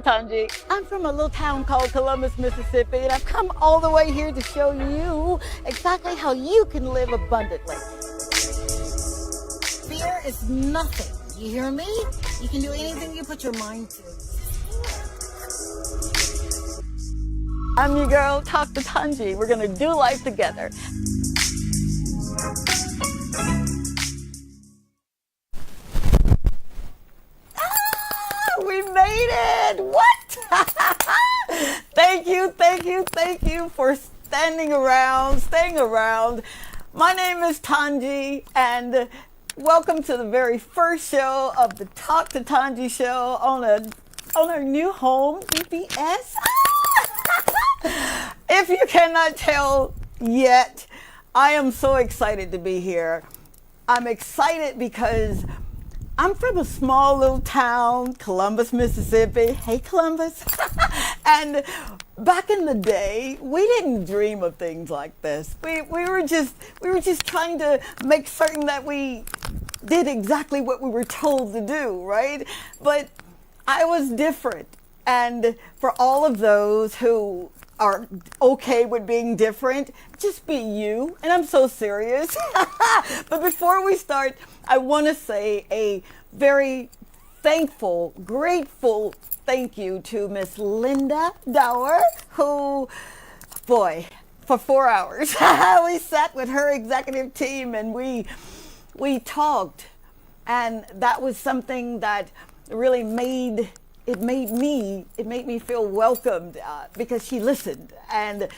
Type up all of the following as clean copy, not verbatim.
Tongie. I'm from a little town called Columbus, Mississippi, and I've come all the way here to show you exactly how you can live abundantly. Fear is nothing. You hear me? You can do anything you put your mind to. I'm your girl, Talk to Tongie. We're gonna do life together. We made it! What? Thank you for staying around. My name is Tongie, and welcome to the very first show of the Talk to Tongie show on our new home, EPS. If you cannot tell yet, I am so excited to be here. I'm excited because I'm from a small little town, Columbus, Mississippi. Hey, Columbus. And back in the day, we didn't dream of things like this. We were just trying to make certain that we did exactly what we were told to do, right? But I was different. And for all of those who are okay with being different, just be you. And I'm so serious. But before we start, I want to say a very thankful, grateful thank you to Miss Linda Dower, who, boy, for 4 hours, we sat with her executive team and we talked. And that was something that really made me feel welcomed because she listened. And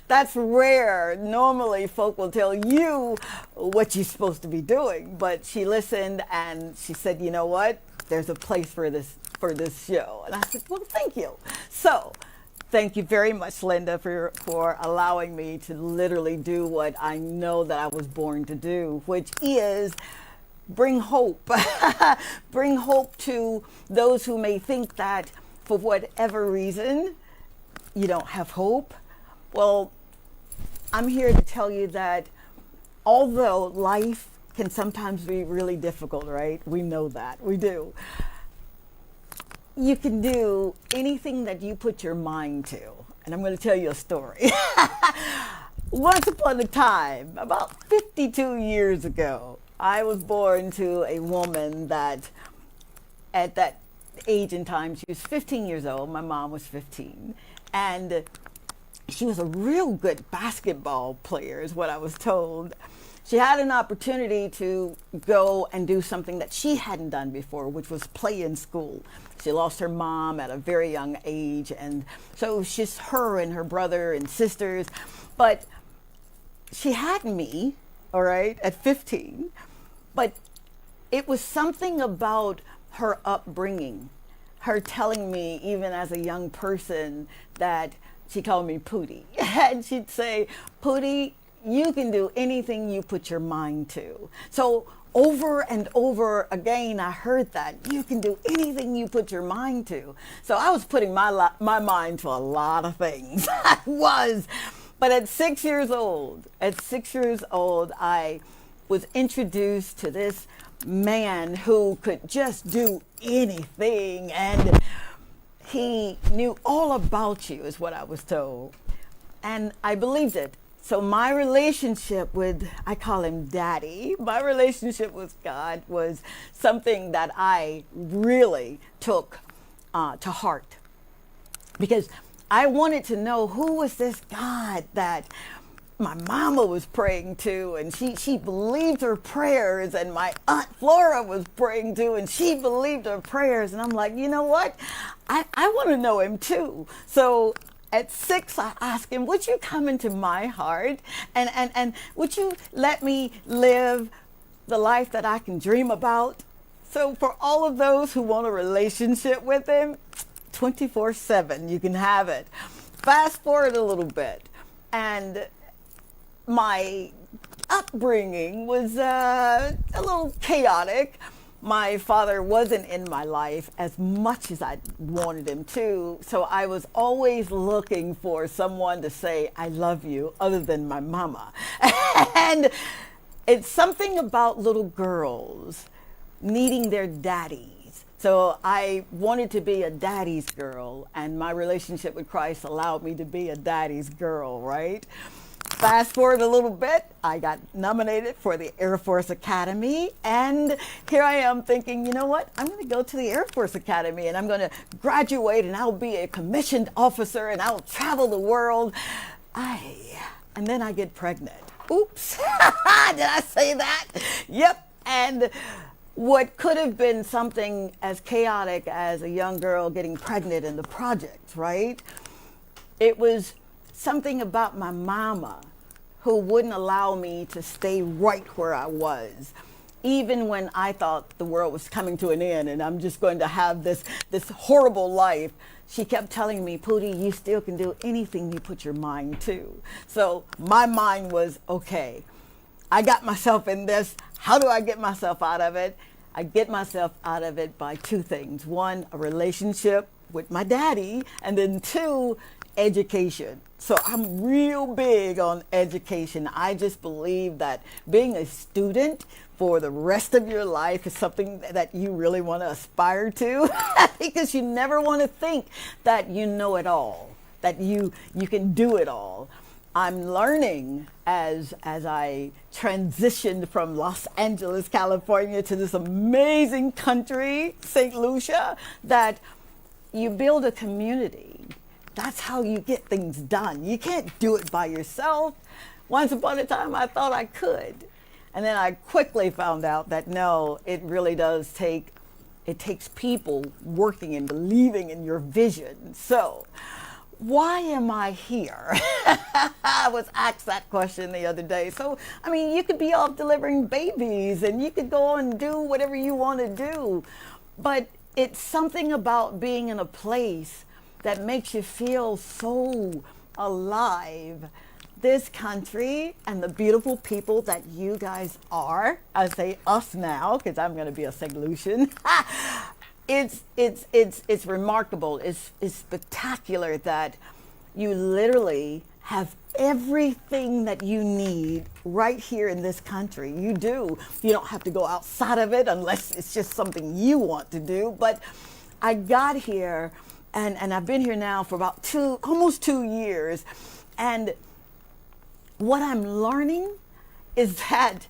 that's rare. Normally folk will tell you what you're supposed to be doing, but she listened and she said, you know what, there's a place for this show. And I said, well, thank you. So thank you very much, Linda, for allowing me to literally do what I know that I was born to do, which is bring hope. Bring hope to those who may think that for whatever reason you don't have hope. Well, I'm here to tell you that although life can sometimes be really difficult, right? We know that. We do. You can do anything that you put your mind to. And I'm going to tell you a story. Once upon a time, about 52 years ago, I was born to a woman that at that age and time, she was 15 years old. My mom was 15. And she was a real good basketball player, is what I was told. She had an opportunity to go and do something that she hadn't done before, which was play in school. She lost her mom at a very young age. And so it's just her and her brother and sisters. But she had me, all right, at 15. But it was something about her upbringing, her telling me, even as a young person, that she called me Pootie. And she'd say, Pootie, you can do anything you put your mind to. So over and over again, I heard that. You can do anything you put your mind to. So I was putting my mind to a lot of things. I was. But at 6 years old, I was introduced to this man who could just do anything, and he knew all about you, is what I was told. And I believed it. So my relationship with, I call him Daddy, my relationship with God was something that I really took to heart. Because I wanted to know, who was this God that my mama was praying to, and she believed her prayers, and my Aunt Flora was praying to, and she believed her prayers. And I'm like, you know what? I want to know him too. So at 6, I asked him, would you come into my heart and would you let me live the life that I can dream about? So for all of those who want a relationship with him, 24/7, you can have it. Fast forward a little bit, and my upbringing was a little chaotic. My father wasn't in my life as much as I wanted him to, so I was always looking for someone to say, I love you, other than my mama. And it's something about little girls needing their daddies So I wanted to be a daddy's girl, and my relationship with Christ allowed me to be a daddy's girl, right? Fast forward a little bit, I got nominated for the Air Force Academy, and here I am thinking, you know what? I'm going to go to the Air Force Academy and I'm going to graduate and I'll be a commissioned officer and I'll travel the world. And then I get pregnant. Oops. Did I say that? Yep. And what could have been something as chaotic as a young girl getting pregnant in the project, right? It was something about my mama who wouldn't allow me to stay right where I was. Even when I thought the world was coming to an end and I'm just going to have this horrible life, she kept telling me, Pootie, you still can do anything you put your mind to. So my mind was, okay, I got myself in this. How do I get myself out of it? I get myself out of it by two things. One, a relationship with my daddy, and then two, education. So I'm real big on education. I just believe that being a student for the rest of your life is something that you really want to aspire to because you never want to think that you know it all, that you can do it all. I'm learning as I transitioned from Los Angeles, California to this amazing country, St. Lucia, that you build a community. That's how you get things done. You can't do it by yourself. Once upon a time, I thought I could. And then I quickly found out that no, it really does it takes people working and believing in your vision. So, why am I here? I was asked that question the other day. So, I mean, you could be off delivering babies and you could go and do whatever you want to do. But it's something about being in a place that makes you feel so alive. This country and the beautiful people that you guys are, I say us now because I'm going to be a St. Lucian. It's remarkable. It's spectacular that you literally have everything that you need right here in this country. You do. You don't have to go outside of it unless it's just something you want to do. But I got here and I've been here now for about almost 2 years. And what I'm learning is that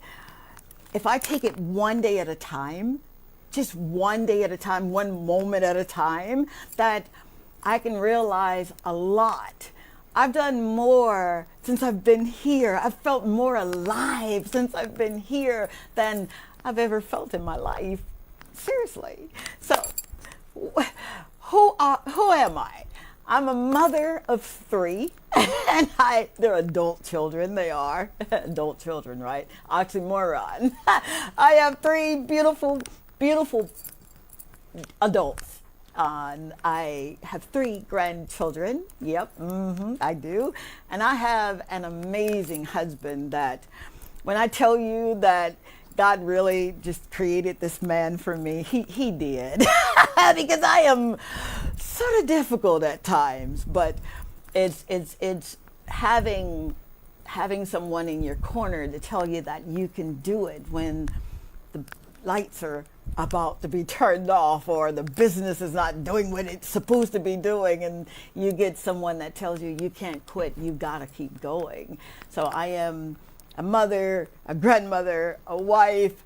if I take it one day at a time, just one day at a time, one moment at a time, that I can realize a lot. I've done more since I've been here. I've felt more alive since I've been here than I've ever felt in my life. Seriously. So, who am I? I'm a mother of 3, and they're adult children. They are adult children, right? Oxymoron. I have 3 beautiful adults. I have 3 grandchildren. Yep, I do. And I have an amazing husband that when I tell you that God really just created this man for me, he did. Because I am sort of difficult at times, but it's having someone in your corner to tell you that you can do it when the lights are about to be turned off or the business is not doing what it's supposed to be doing, and you get someone that tells you you can't quit, you gotta keep going. So I am a mother, a grandmother, a wife,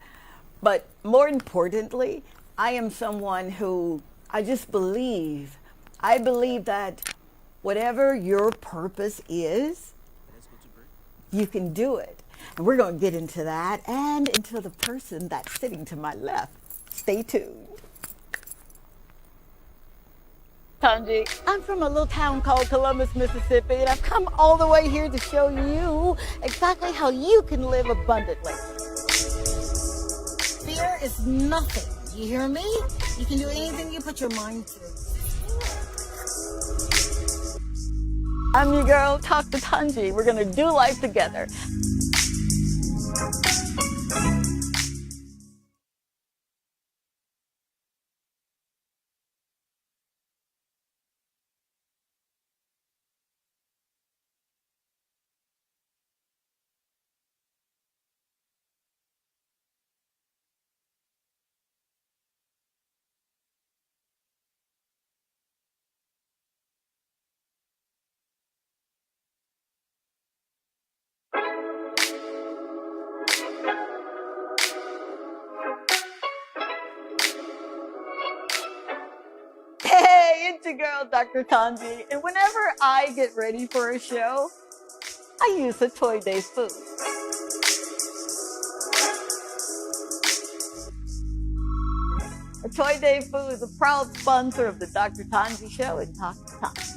but more importantly, I am someone who I believe that whatever your purpose is, you can do it. And we're going to get into that and into the person that's sitting to my left. Stay tuned. Tongie, I'm from a little town called Columbus, Mississippi, and I've come all the way here to show you exactly how you can live abundantly. Fear is nothing. You hear me? You can do anything you put your mind to. I'm your girl, Talk to Tongie. We're going to do life together. It's your girl, Dr. Tongie, and whenever I get ready for a show, I use a Toy Day food. A Toy Day food is a proud sponsor of the Dr. Tongie Show and Talk to Tongie.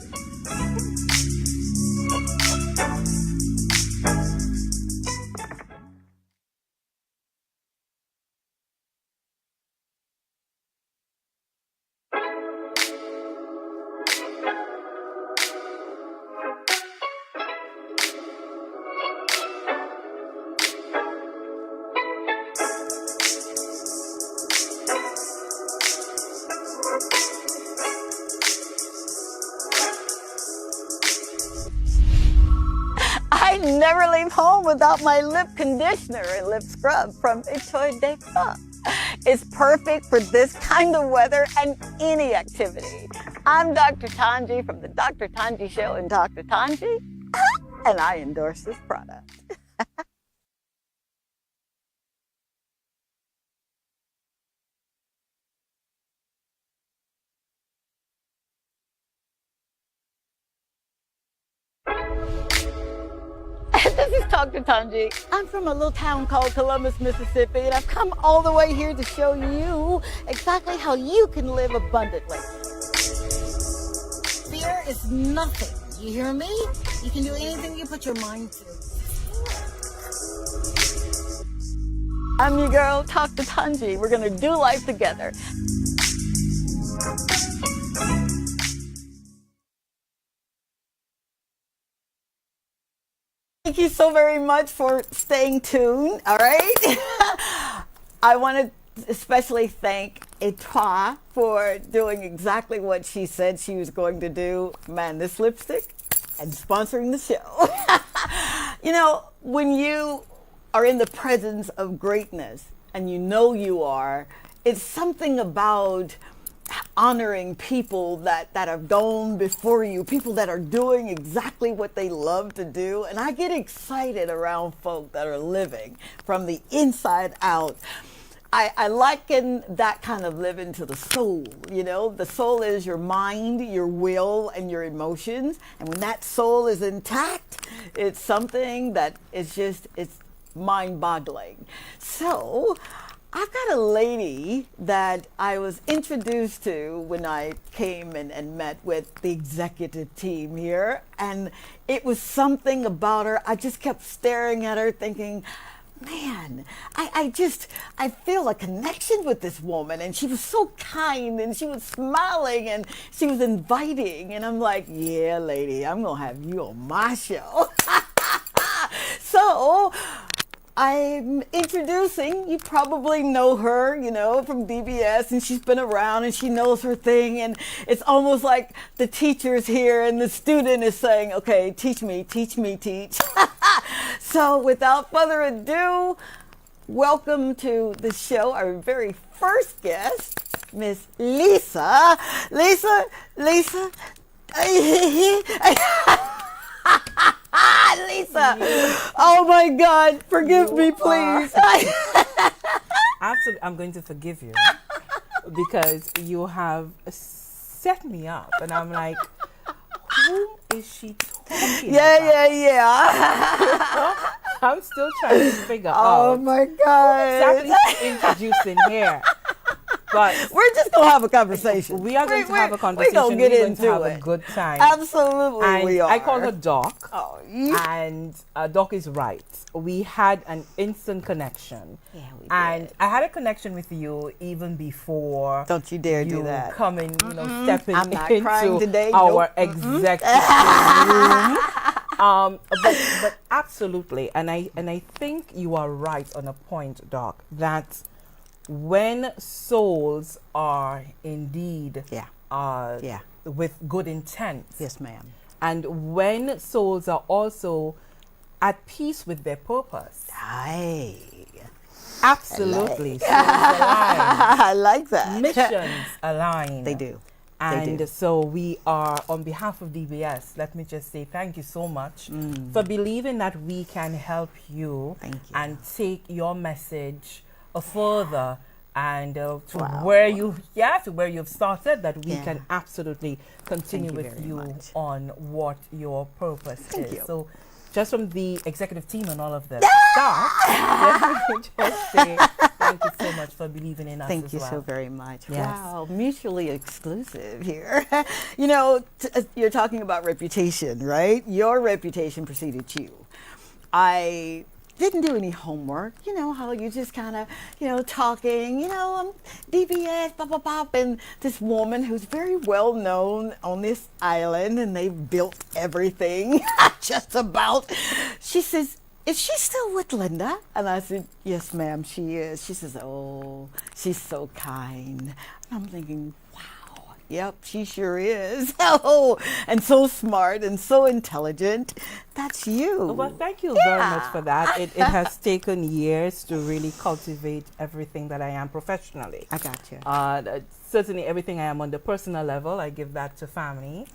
I never leave home without my lip conditioner and lip scrub from a Toy Day Club. It's perfect for this kind of weather and any activity. I'm Dr. Tongie from the Dr. Tongie Show and Dr. Tongie, and I endorse this product. This is Dr. Tongie. I'm from a little town called Columbus, Mississippi, and I've come all the way here to show you exactly how you can live abundantly. Fear is nothing. You hear me? You can do anything you put your mind to. I'm your girl, Dr. Tongie. We're gonna do life together. Thank you so very much for staying tuned, all right? I want to especially thank Ep.3 for doing exactly what she said she was going to do. Man, this lipstick and sponsoring the show. You know, when you are in the presence of greatness and you know you are, it's something about honoring people that have gone before you, people that are doing exactly what they love to do. And I get excited around folk that are living from the inside out. I liken that kind of living to the soul. You know, the soul is your mind, your will, and your emotions. And when that soul is intact, it's something that is just, it's mind-boggling. So I've got a lady that I was introduced to when I came and met with the executive team here. And it was something about her. I just kept staring at her thinking, man, I feel a connection with this woman. And she was so kind and she was smiling and she was inviting. And I'm like, yeah, lady, I'm going to have you on my show. So I'm introducing, you probably know her, you know, from DBS, and she's been around and she knows her thing. And it's almost like the teacher's here and the student is saying, okay, teach me, teach me, teach. So without further ado, welcome to the show, our very first guest, Miss Lissa. Lissa. Lissa, oh my God, forgive me, please. Absolutely, I'm going to forgive you because you have set me up, and I'm like, whom is she talking about? Yeah. I'm still trying to figure Oh out my God. exactly who's introducing here. But we're just gonna have a conversation. we are going to have a conversation. We're gonna get We're going into to have it. a good time. Absolutely, And we are. I call her Doc. Oh, And Doc is right. We had an instant connection. Yeah, we And did. I had a connection with you even before. Don't you dare you do that. coming, stepping I'm not crying into today, our nope. executive room. But absolutely, and I think you are right on a point, Doc, that when souls are indeed with good intent, Yes, ma'am. and when souls are also at peace with their purpose, Aye. absolutely, souls align, I like that. missions align. They do. And so we are, on behalf of DBS, let me just say thank you so much for believing that we can help you, Thank you. and take your message further and to Wow. where you've started, that we Yeah. can absolutely continue Thank you with very you much. on what your purpose Thank is. you. So just from the executive team and all of the staff, let me just say thank you so much for believing in us Thank as you well. so very much. Yes. Wow, mutually exclusive here. You're talking about reputation, right? Your reputation preceded you. I didn't do any homework. You know how you just kind of, talking, I'm DBS, blah, blah, blah. And this woman who's very well known on this island, and they've built everything just about. She says, is she still with Linda? And I said, yes, ma'am, she is. She says, oh, she's so kind. And I'm thinking, wow. Yep, she sure is. Oh, and so smart and so intelligent. That's you. Well, thank you very much for that. It has taken years to really cultivate everything that I am professionally. I got you. Certainly everything I am on the personal level, I give that to family.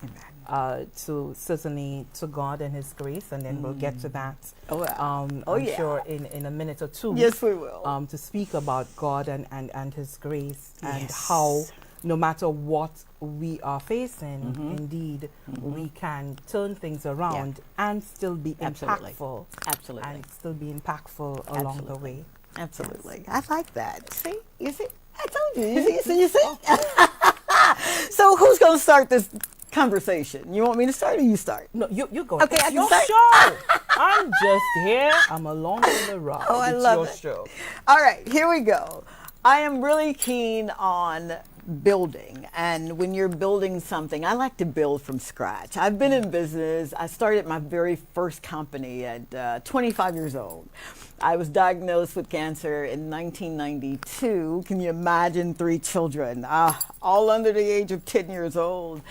Amen. Certainly to God and His grace, and then we'll get to that. Oh, yeah. I'm sure in a minute or two. Yes, we will. To speak about God and His grace, and Yes. how no matter what we are facing, indeed, we can turn things around and still be Absolutely. impactful. Absolutely. And still be impactful along the way. Absolutely. I like that. See? You see? I told you. You see? So who's going to start this conversation? You want me to start or you start? No, you go. Okay, It's I can your start? show. I'm just here. I'm along for the ride. Oh, I it's love your it. show. All right, here we go. I am really keen on building. And when you're building something, I like to build from scratch. I've been in business. I started my very first company at 25 years old. I was diagnosed with cancer in 1992. Can you imagine 3 children, all under the age of 10 years old?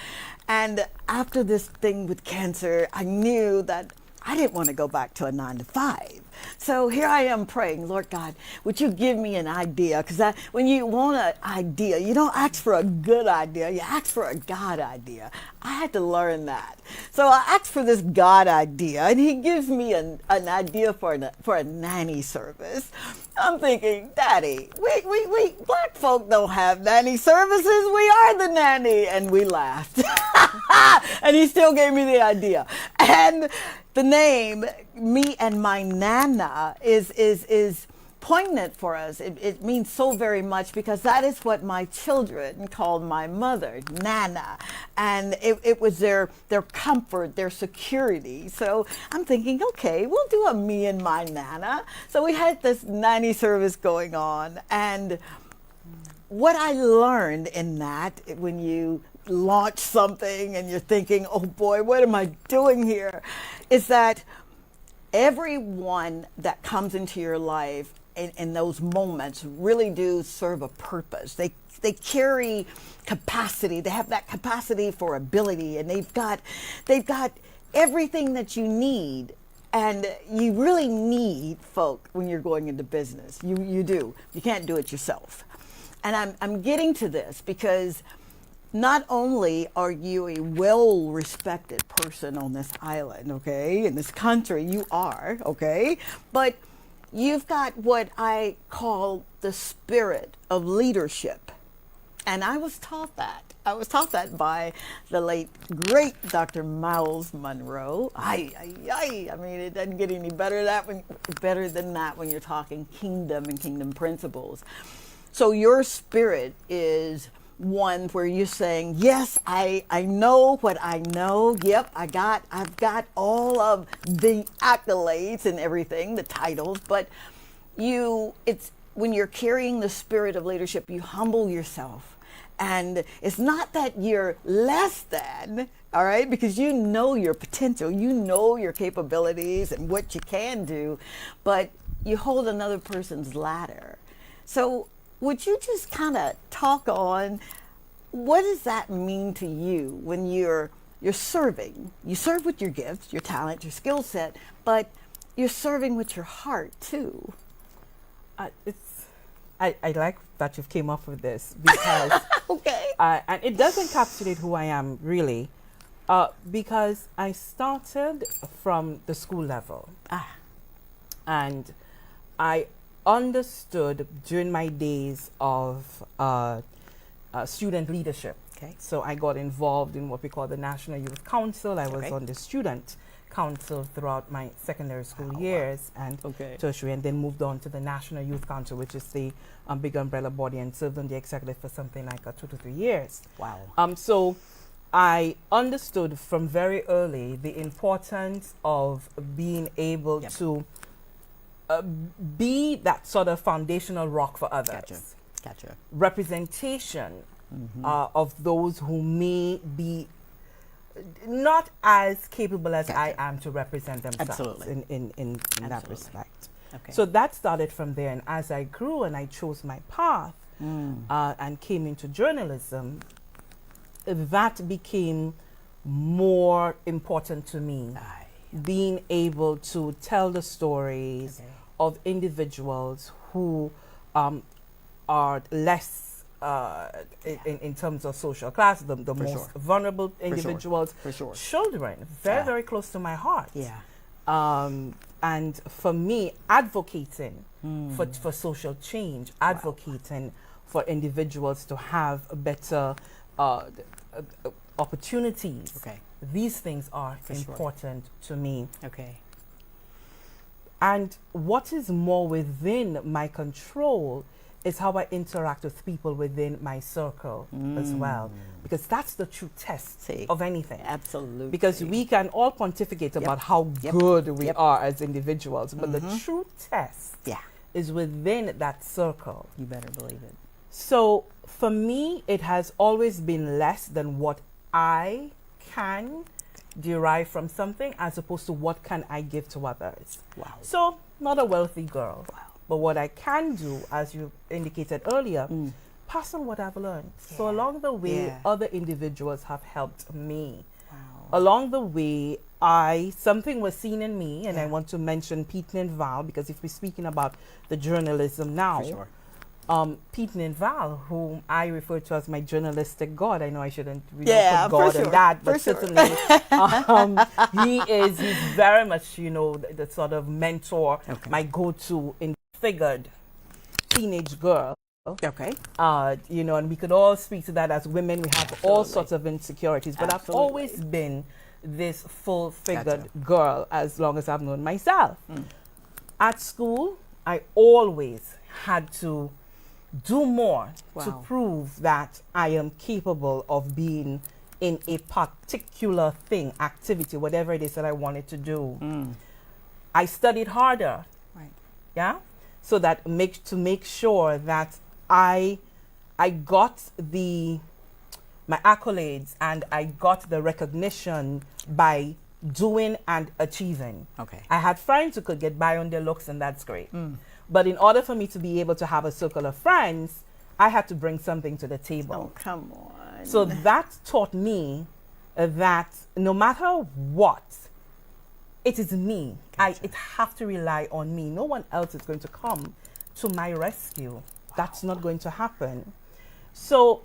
And after this thing with cancer, I knew that I didn't want to go back to a 9 to 5. So here I am praying, Lord God, would you give me an idea? Because when you want an idea, you don't ask for a good idea, you ask for a God idea. I had to learn that. So I asked for this God idea, and He gives me an idea for a nanny service. I'm thinking, Daddy, we black folk don't have nanny services. We are the nanny. And we laughed. And He still gave me the idea. And the name, Me and My Nana, is poignant for us. It means so very much because that is what my children called my mother, Nana. And it was their comfort, their security. So I'm thinking, okay, we'll do a Me and My Nana. So we had this nanny service going on. And what I learned in that, when you launch something and you're thinking, oh boy, what am I doing here? Is that everyone that comes into your life in those moments really do serve a purpose. They carry capacity. They have that capacity for ability, and they've got everything that you need. And you really need folk when you're going into business. You do. You can't do it yourself. And I'm getting to this because not only are you a well-respected person on this island, okay, in this country, you are, okay, but you've got what I call the spirit of leadership. And I was taught that. I was taught that by the late, great Dr. Miles Monroe. I mean, it doesn't get any better than that when you're talking kingdom and kingdom principles. So your spirit is one where you're saying, yes, I know what I know. Yep, I've got all of the accolades and everything, the titles, but it's when you're carrying the spirit of leadership, you humble yourself. And it's not that you're less than, all right, because you know your potential, you know your capabilities and what you can do, but you hold another person's ladder. So would you just kind of talk on what does that mean to you when you're serving? You serve with your gifts, your talent, your skill set, but you're serving with your heart too. I like that you've came up with this because okay. And it does encapsulate who I am really, because I started from the school level, and I understood during my days of student leadership. Okay. So I got involved in what we call the National Youth Council. I was Okay. on the student council throughout my secondary school Wow. years and Okay. tertiary, and then moved on to the National Youth Council, which is the big umbrella body, and served on the executive for something like 2 to 3 years. Wow. So I understood from very early the importance of being able Yep. to be that sort of foundational rock for others. Gotcha. Gotcha. Representation Mm-hmm. of those who may be not as capable as I Gotcha. am to represent themselves. Absolutely. in that Absolutely. respect. Okay. So that started from there, and as I grew and I chose my path and came into journalism, that became more important to me. Aye. Being able to tell the stories Okay. of individuals who are less in terms of social class, the For most sure. vulnerable individuals, For sure. children, very, Yeah. very close to my heart. Yeah. And for me, advocating for social change, advocating for individuals to have better opportunities. Okay. These things are For sure. important to me. Okay. And what is more within my control is how I interact with people within my circle as well. Because that's the true test See. of anything. Absolutely. Because we can all pontificate about how Yep. good we Yep. are as individuals, but the true test Yeah. is within that circle. You better believe it. So for me, it has always been less than what I can derive from something as opposed to what can I give to others. Wow. So not a wealthy girl. Wow. But what I can do, as you indicated earlier, pass on what I've learned. So Yeah. along the way, Yeah. other individuals have helped me. Wow. Along the way, something was seen in me, and I want to mention Pete and Val, because if we're speaking about the journalism now, For sure. Pete and Val, whom I refer to as my journalistic God. I know I shouldn't really Yeah, put God for in sure, that, but for sure. certainly he's very much, the sort of mentor, Okay. my go-to in figured teenage girl. Okay. And we could all speak to that as women. We have all Absolutely. sorts of insecurities, but I've Absolutely. always been this full-figured Gotcha. girl as long as I've known myself. At school, I always had to do more to Wow. prove that I am capable of being in a particular thing, activity, whatever it is that I wanted to do. I studied harder, Right. yeah, so that to make sure that I got my accolades and I got the recognition by doing and achieving. Okay. I had friends who could get by on their looks, and that's great. But in order for me to be able to have a circle of friends, I had to bring something to the table. Oh, come on. So that taught me that no matter what, it is me. Gotcha. It have to rely on me. No one else is going to come to my rescue. That's not going to happen. So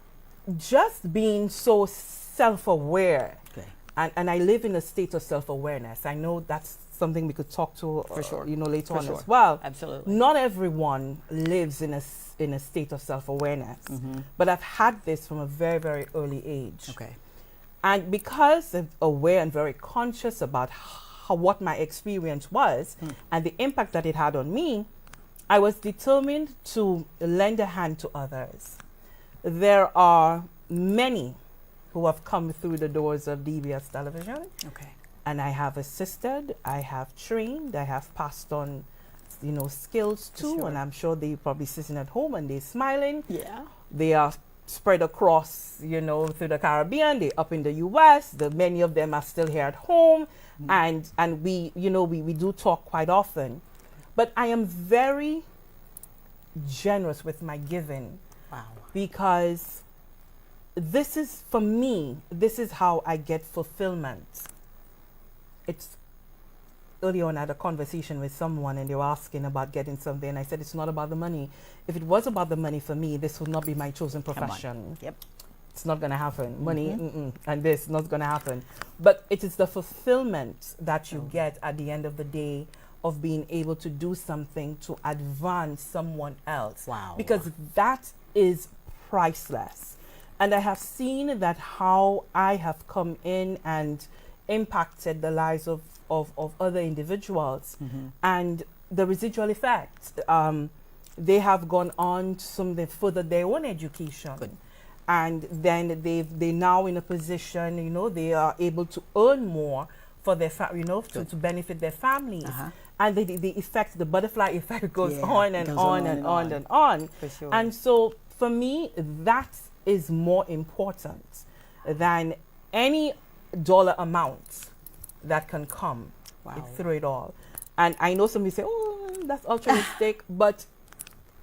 just being so self-aware, Okay. and I live in a state of self-awareness. I know that's something we could talk to For sure. later For on sure. as well. Absolutely. Not everyone lives in a state of self-awareness, but I've had this from a very, very early age. Okay. And because I'm aware and very conscious about what my experience was and the impact that it had on me, I was determined to lend a hand to others. There are many who have come through the doors of DBS television, Okay. and I have assisted, I have trained, I have passed on, skills too, sure. and I'm sure they're probably sitting at home and they're smiling. Yeah. They are spread across, through the Caribbean. They're up in the U.S. Many of them are still here at home, and we do talk quite often. But I am very generous with my giving Wow. because this is, for me, this is how I get fulfillment. It's early on I had a conversation with someone and they were asking about getting something, and I said it's not about the money. If it was about the money for me, this would not be my chosen Come on. profession. Yep. It's not going to happen. Money, and this not going to happen. But it is the fulfillment that you get at the end of the day of being able to do something to advance someone else. Wow. Because that is priceless. And I have seen that how I have come in and impacted the lives of other individuals, and the residual effects. They have gone on to further their own education. Good. And then they now in a position, you know, they are able to earn more for their to benefit their families. And the effect, the butterfly effect goes on and on and on and on. For sure. And so for me, that is more important than any dollar amount that can come through it all. And I know somebody say, oh, that's altruistic, but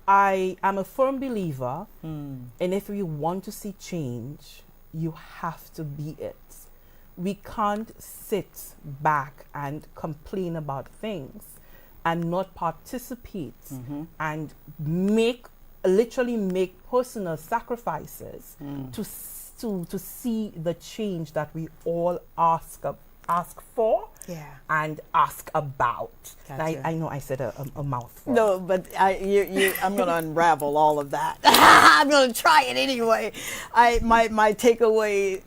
I am a firm believer, and if you want to see change, you have to be it. We can't sit back and complain about things and not participate and literally make personal sacrifices to see the change that we all ask for and ask about. Gotcha. I know I said a mouthful. No, but I'm going to unravel all of that. I'm going to try it anyway. My takeaway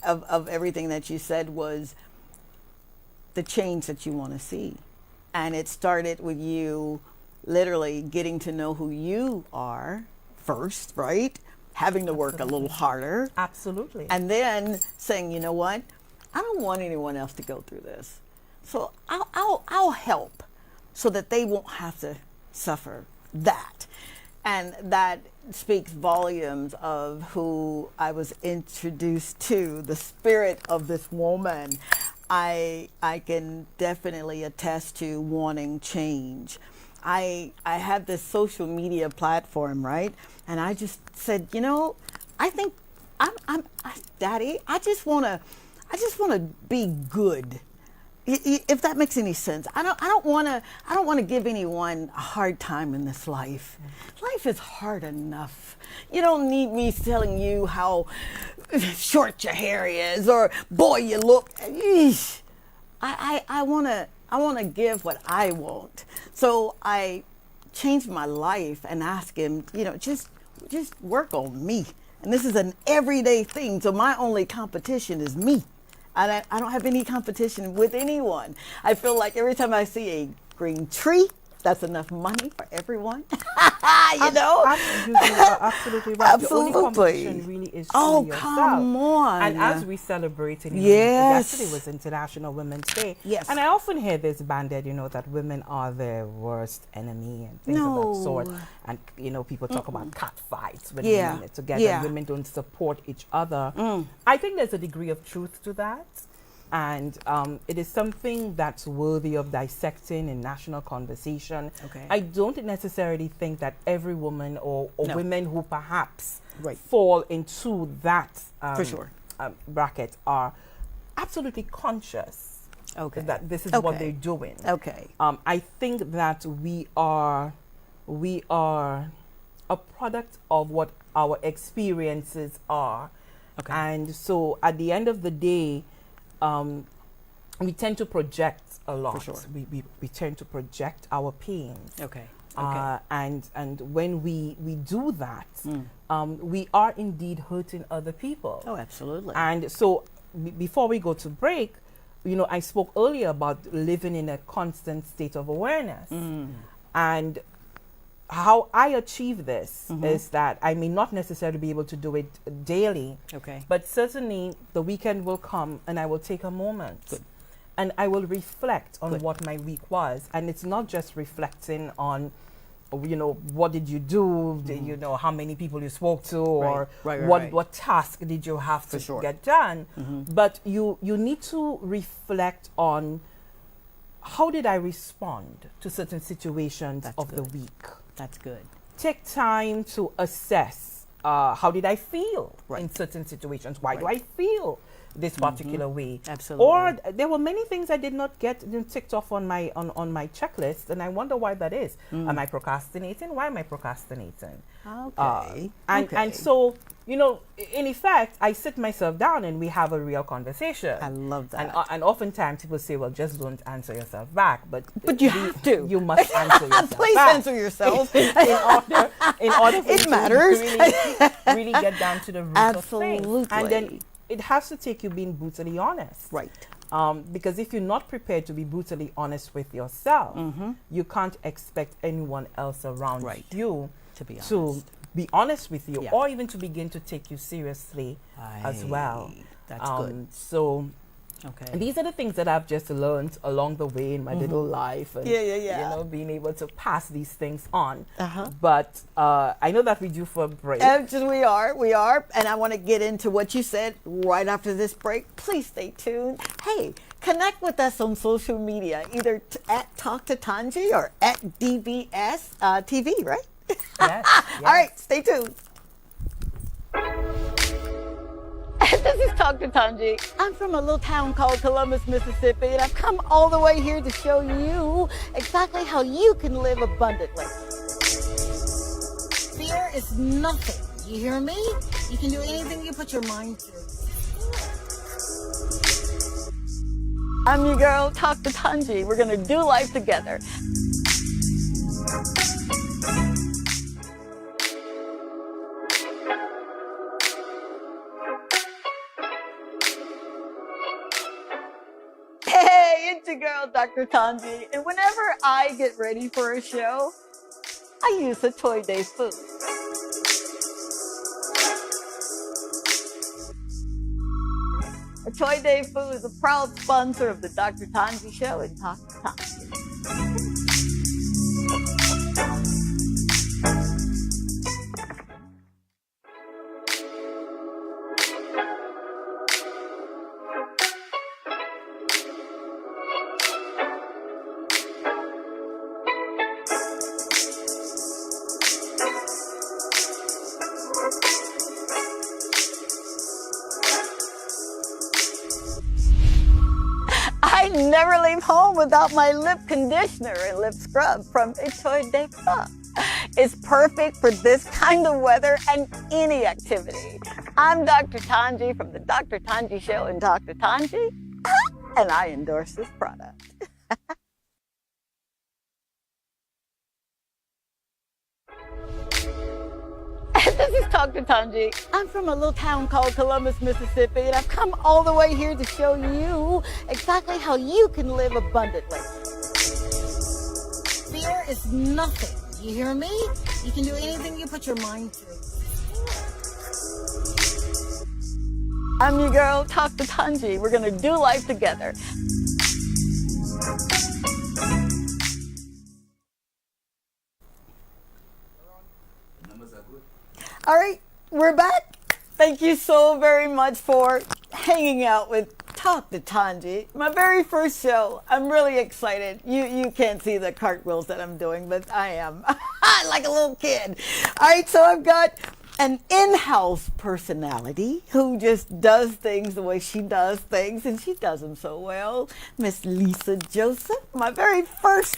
of everything that you said was the change that you want to see. And it started with you literally getting to know who you are first, right? Having to work a little harder. Absolutely. And then saying, you know what? I don't want anyone else to go through this. So I'll help so that they won't have to suffer that. And that speaks volumes of who I was introduced to, the spirit of this woman. I can definitely attest to wanting change. I had this social media platform, right? And I just said, you know, I think Daddy, I just want to be good. If that makes any sense. I don't want to give anyone a hard time in this life. Life is hard enough. You don't need me telling you how short your hair is or boy you look. Eesh. I want to give what I want. So I changed my life and asked him, you know, just work on me. And this is an everyday thing. So my only competition is me. I don't have any competition with anyone. I feel like every time I see a green tree, that's enough money for everyone. You know? Absolutely right. Absolutely. The only competition really is to yourself. Come on. And as we celebrated, Yes. yesterday was International Women's Day. Yes. And I often hear this banded, you know, that women are their worst enemy and things of that sort. And, you know, people talk about cat fights when women are together. Yeah. Women don't support each other. I think there's a degree of truth to that. And it is something that's worthy of dissecting in national conversation. Okay. I don't necessarily think that every woman or No. women who perhaps Right. fall into that For sure. bracket are absolutely conscious that this is what they're doing. Okay. I think that we are a product of what our experiences are. Okay. And so at the end of the day, we tend to project a lot. For sure. We tend to project our pains. Okay. And when we do that, we are indeed hurting other people. Oh, absolutely. And so before we go to break, you know, I spoke earlier about living in a constant state of awareness. And how I achieve this is that I may not necessarily be able to do it daily. Okay. But certainly the weekend will come and I will take a moment. Good. And I will reflect on Good. what my week was. And it's not just reflecting on, you know, what did you do, you know, how many people you spoke to, or Right. what task did you have to For sure. get done. But you need to reflect on how did I respond to certain situations That's of the good. week. That's good. Take time to assess how did I feel Right. in certain situations. Why do I feel this particular way? Absolutely. Or there were many things I did not get ticked off on my checklist, and I wonder why that is. Am I procrastinating? Why am I procrastinating? Okay. And so you know, in effect, I sit myself down and we have a real conversation. I love that. And oftentimes people say, well, just don't answer yourself back. But you have to. You must answer yourself Please back. answer yourself. in order for It you matters. to really get down to the root of things. Absolutely. And then it has to take you being brutally honest. Right. Because if you're not prepared to be brutally honest with yourself, you can't expect anyone else around you to be honest with you, or even to begin to take you seriously as well. That's good. So Okay. these are the things that I've just learned along the way in my little life, and you know, being able to pass these things on. But I know that we're due for a break. We are, and I want to get into what you said right after this break. Please stay tuned. Hey, connect with us on social media, either at Talk to Tongie or at DBS TV, right? Yes. All right, stay tuned. This is Talk to Tongie. I'm from a little town called Columbus, Mississippi, and I've come all the way here to show you exactly how you can live abundantly. Fear is nothing. You hear me? You can do anything you put your mind to. I'm your girl, Talk to Tongie. We're going to do life together. Hey, it's your girl, Dr. Tongie. And whenever I get ready for a show, I use a Toy Day food. A Toy Day Food is a proud sponsor of the Dr. Tongie Show and Talk to Tongie. I never leave home without my lip conditioner and lip scrub from Toy Day Club. It's perfect for this kind of weather and any activity. I'm Dr. Tongie from the Dr. Tongie Show and Dr. Tongie, and I endorse this product. This is Dr. Tongie. I'm from a little town called Columbus, Mississippi, and I've come all the way here to show you exactly how you can live abundantly. Fear is nothing. You hear me? You can do anything you put your mind to. I'm your girl, Talk to Tongie. We're going to do life together. All right, we're back. Thank you so very much for hanging out with Talk to Tongie, my very first show. I'm really excited. You can't see the cartwheels that I'm doing, but I am like a little kid. All right, so I've got an in-house personality who just does things the way she does things, and she does them so well. Miss Lissa Joseph, my very first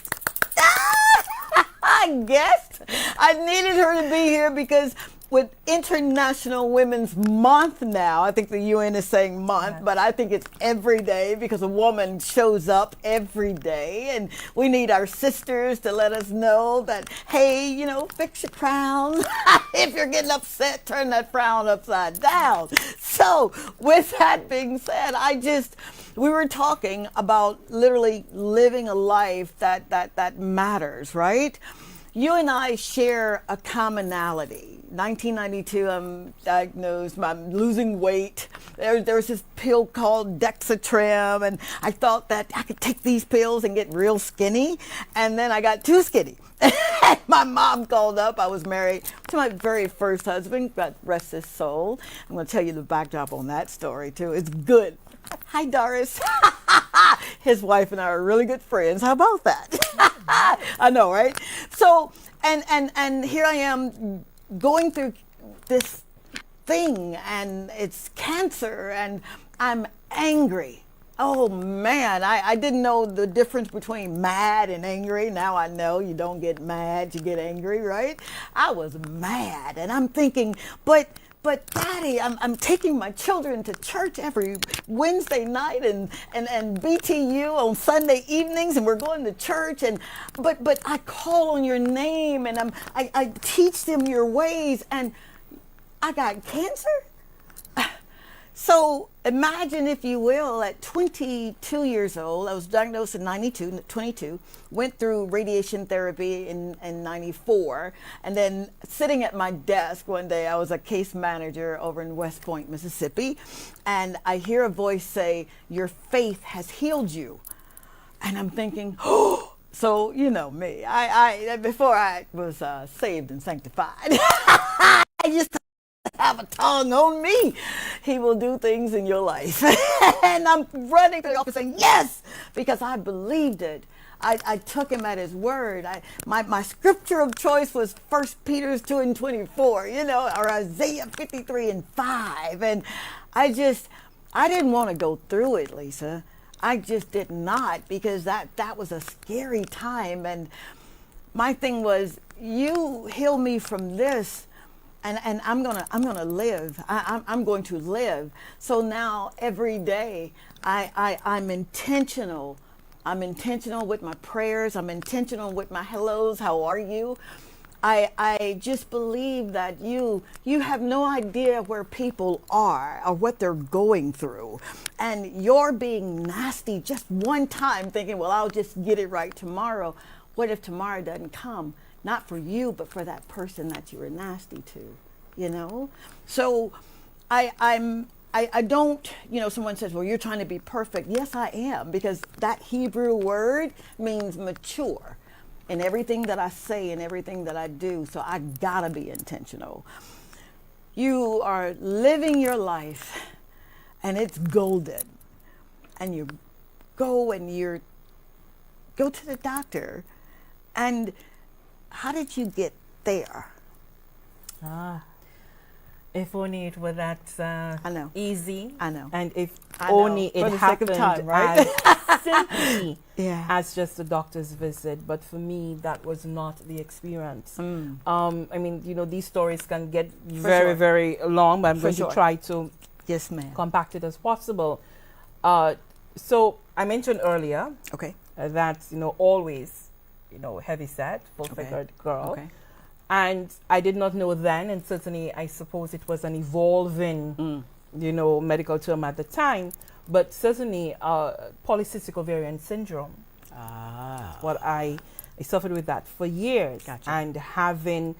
guest. I needed her to be here because with International Women's Month now, I think the UN is saying month, but I think it's every day because a woman shows up every day, and we need our sisters to let us know that, hey, you know, fix your crown. If you're getting upset, turn that frown upside down. So with that being said, we were talking about literally living a life that matters, right? You and I share a commonality. 1992, I'm diagnosed, I'm losing weight. There's this pill called Dexatrim, and I thought that I could take these pills and get real skinny, and then I got too skinny. My mom called up. I was married to my very first husband, God rest his soul. I'm going to tell you the backdrop on that story, too. It's good. Hi, Doris. His wife and I are really good friends. How about that? I know, right? So, and here I am going through this thing, and it's cancer, and I'm angry. Oh man, I didn't know the difference between mad and angry. Now I know you don't get mad, you get angry, right? I was mad, and I'm thinking, but but Daddy, I'm taking my children to church every Wednesday night and BTU on Sunday evenings, and we're going to church, and but I call on your name, and I teach them your ways, and I got cancer? So imagine, if you will, at 22 years old, I was diagnosed in 22, went through radiation therapy in 94, and then sitting at my desk one day, I was a case manager over in West Point, Mississippi, and I hear a voice say, "Your faith has healed you." And I'm thinking, oh, so you know me, I before I was saved and sanctified, I used to have a tongue on me. He will do things in your life. And I'm running to the office saying, yes, because I believed it. I took him at his word. My scripture of choice was 1 Peter 2:24, you know, or Isaiah 53:5. And I didn't want to go through it, Lisa. I just did not, because that was a scary time. And my thing was, you heal me from this, and I'm gonna live. I'm going to live. So now every day I'm intentional. I'm intentional with my prayers. I'm intentional with my hellos. How are you? I just believe that you have no idea where people are or what they're going through, and you're being nasty just one time, thinking, well, I'll just get it right tomorrow. What if tomorrow doesn't come? Not for you, but for that person that you were nasty to, you know? So I don't, you know, someone says, well, you're trying to be perfect. Yes, I am, because that Hebrew word means mature in everything that I say and everything that I do. So I gotta be intentional. You are living your life and it's golden. And you go to the doctor. And how did you get there? If only it were that I know. easy. I know. And if I know. only For it the sake of happened time, right? as simply Yeah. as just a doctor's visit. But for me, that was not the experience. Mm. I mean, you know, these stories can get very, sure. very long, but I'm For going sure. to try to Yes, ma'am. compact it as possible. So I mentioned earlier Okay. that, you know, always, you know, heavy set, full-figured girl. Okay. And I did not know then, and certainly I suppose it was an evolving, you know, medical term at the time, but certainly polycystic ovarian syndrome. Well, I suffered with that for years. Gotcha. And having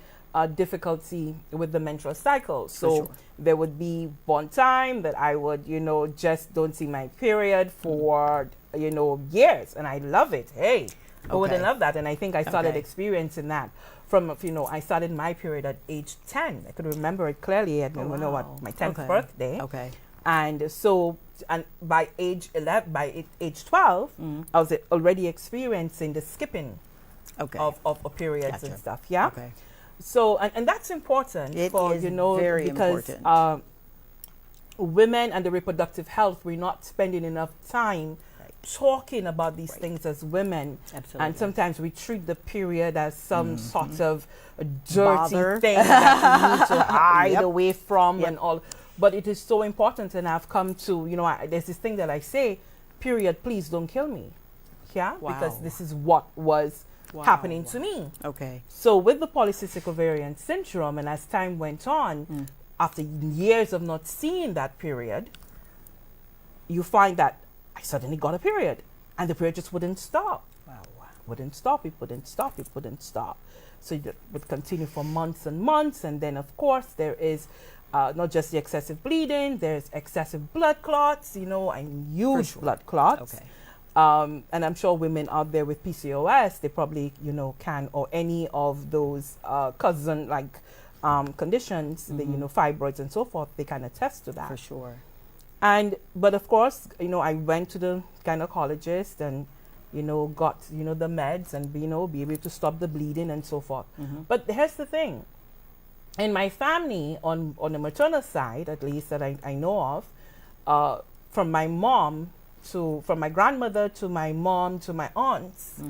difficulty with the menstrual cycle. So sure. there would be one time that I would, you know, just don't see my period for, you know, years. And I love it. Hey, who wouldn't love that? And I think I started experiencing that from, you know, I started my period at age 10. I could remember it clearly. I don't know what, my 10th birthday. Okay. And so, and by age 11, by age 12, I was already experiencing the skipping of periods and stuff. Yeah. Okay. So, and that's important for, you know, very because women and the reproductive health, we're not spending enough time talking about these things as women. Absolutely. And sometimes we treat the period as some sort of a dirty Bother. thing that we need to hide away from and all. But it is so important, and I've come to, you know, there's this thing that I say, period, please don't kill me. Yeah? Wow. Because this is what was happening to me. Okay. So with the polycystic ovarian syndrome, and as time went on, after years of not seeing that period, you find that I suddenly got a period, and the period just wouldn't stop. Wow. Wouldn't stop. It wouldn't stop. It wouldn't stop. So it would continue for months and months, and then of course there is not just the excessive bleeding. There's excessive blood clots, you know, and huge blood clots. Okay. And I'm sure women out there with PCOS, they probably, you know, can, or any of those cousin like conditions, the, you know, fibroids and so forth, they can attest to that. For sure. But of course, you know, I went to the gynecologist and, you know, got, you know, the meds and, you know, be able to stop the bleeding and so forth. But here's the thing. In my family, on the maternal side, at least that I know of, from my mom from my grandmother to my mom to my aunts,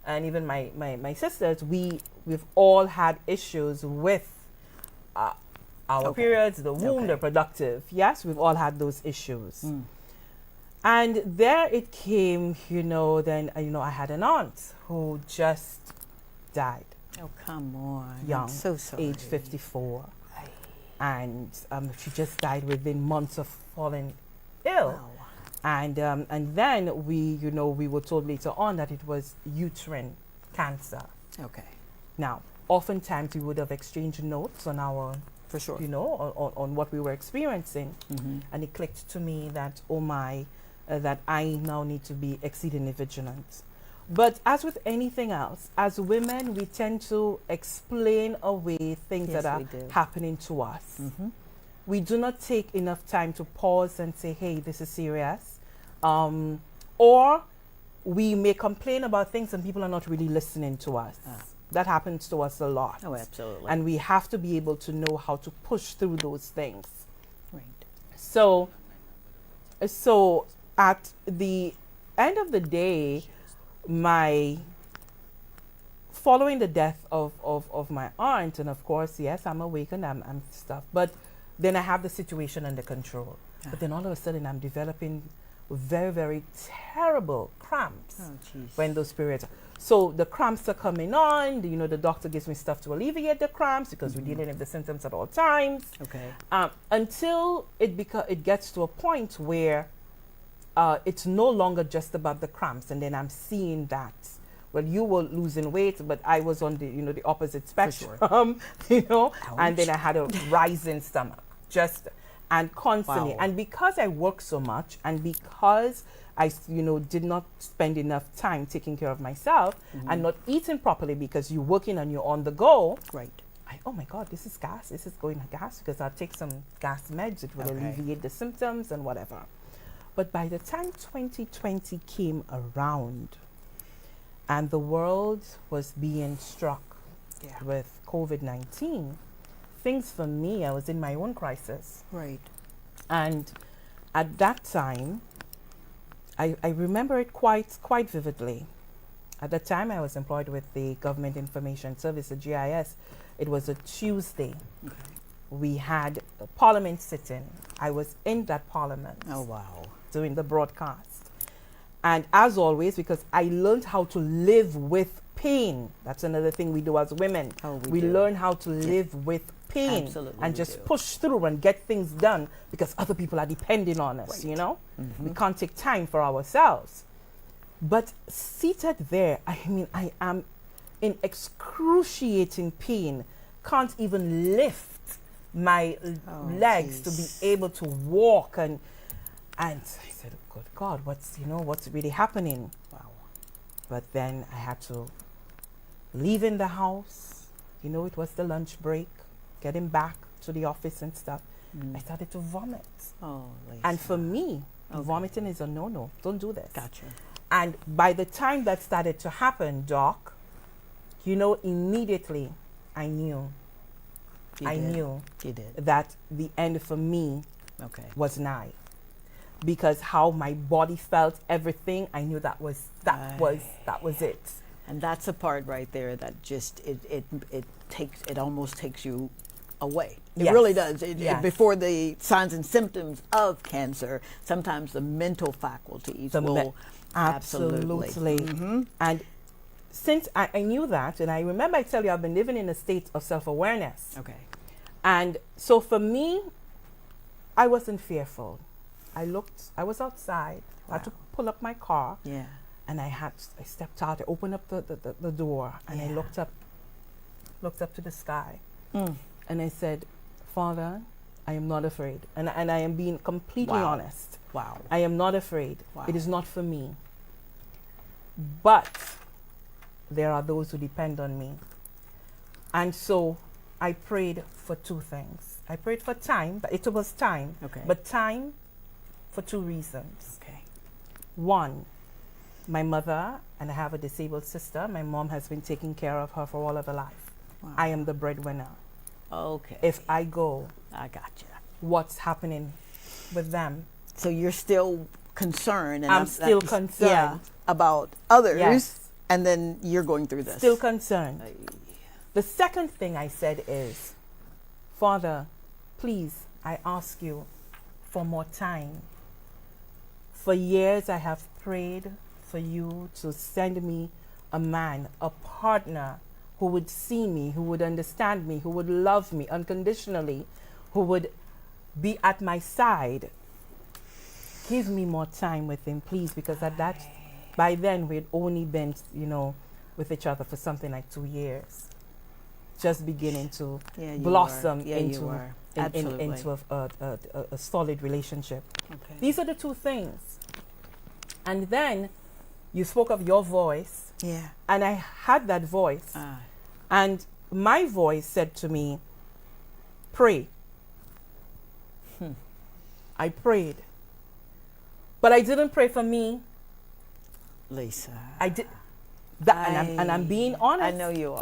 and even my sisters, we've all had issues with our Okay. periods, the womb, Okay. the productive. Yes, we've all had those issues. And there it came, then, I had an aunt who just died Oh, come on. young, I'm so sorry. age 54. And she just died within months of falling ill. Wow. And then we were told later on that it was uterine cancer. Okay. Now, oftentimes we would have exchanged notes on our, For sure. on what we were experiencing. And it clicked to me that, oh my, that I now need to be exceedingly vigilant. But as with anything else, as women, we tend to explain away things Yes, that we are do. happening to us. We do not take enough time to pause and say, hey, this is serious. Or we may complain about things and people are not really listening to us. That happens to us a lot. Oh, absolutely. And we have to be able to know how to push through those things. Right. So at the end of the day, following the death of my aunt, and of course, yes, I'm awakened, I'm stuff, but then I have the situation under control. But then all of a sudden I'm developing very, very terrible cramps Oh, jeez. when those periods. So the cramps are coming on, the doctor gives me stuff to alleviate the cramps because we're dealing with the symptoms at all times. Okay. Until it gets to a point where it's no longer just about the cramps, and then I'm seeing that. Well, you were losing weight, but I was on the opposite spectrum, and then I had a rising stomach, and constantly. Wow. And because I work so much, and because I, did not spend enough time taking care of myself and not eating properly because you're working and you're on the go. Right. Oh my God, this is gas. This is going gas because I'll take some gas meds. It will Okay. alleviate the symptoms and whatever. But by the time 2020 came around and the world was being struck with COVID-19, things for me, I was in my own crisis. Right. And at that time, I remember it quite vividly. At the time, I was employed with the Government Information Service, the GIS. It was a Tuesday. Okay. We had a parliament sitting. I was in that parliament Oh, wow. doing the broadcast. And as always, because I learned how to live with pain. That's another thing we do as women. Oh, we do. learn how to live with pain. Absolutely, and we just do. push through and get things done because other people are depending on us, Right. We can't take time for ourselves. But seated there, I am in excruciating pain, can't even lift my legs to be able to walk, and I said, good God, what's really happening? Wow. But then I had to leave in the house. It was the lunch break, getting back to the office and stuff. I started to vomit. Oh, Lisa. And for me, Okay. vomiting is a no-no. Don't do this. Gotcha. And by the time that started to happen, Doc, immediately I knew. You I did. knew You did. that the end for me Okay. was nigh. Because how my body felt, everything, I knew that was it. And that's a part right there that just it almost takes you away. It Yes. really does. Yes. Before the signs and symptoms of cancer, sometimes the mental faculties will absolutely. And since I knew that, and I remember I tell you, I've been living in a state of self-awareness. Okay. And so for me, I wasn't fearful. I was outside. I had to pull up my car. Yeah. And I stepped out, I opened up the door, and I looked up to the sky. And I said, Father, I am not afraid. And I am being completely Wow. honest. Wow. I am not afraid. Wow. It is not for me. But there are those who depend on me. And so I prayed for two things. I prayed for time, but it was time. Okay. But time for two reasons. Okay. One, my mother, and I have a disabled sister. My mom has been taking care of her for all of her life. Wow. I am the breadwinner. Okay. If I go, I gotcha. what's happening with them? So you're still concerned, and I'm still concerned. Yeah, about others, Yes. and then you're going through this. Still concerned. The second thing I said is, Father, please, I ask you for more time. For years, I have prayed for you to send me a man, a partner who would see me, who would understand me, who would love me unconditionally, who would be at my side. Give me more time with him, please, because by then we'd only been, with each other for something like 2 years, just beginning to blossom into a solid relationship. Okay. These are the two things. And then you spoke of your voice. Yeah. And I had that voice. And my voice said to me, pray. I prayed. But I didn't pray for me. Lisa. I did. And I'm being honest. I know you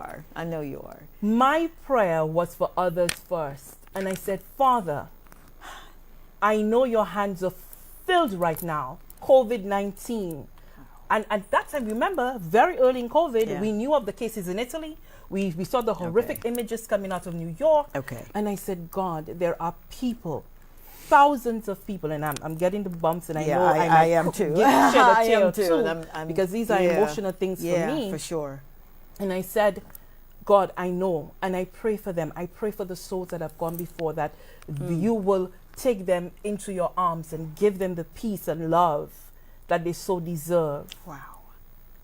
are. My prayer was for others first. And I said, Father, I know your hands are filled right now. COVID-19. And at that time, remember, very early in COVID, we knew of the cases in Italy. We saw the horrific images coming out of New York. Okay. And I said, God, there are people, thousands of people, and I'm getting the bumps, and I know I am too. I am too. I'm because these are emotional things for me. Yeah, for sure. And I said, God, I know, and I pray for them. I pray for the souls that have gone before, that you will take them into your arms and give them the peace and love that they so deserve. Wow.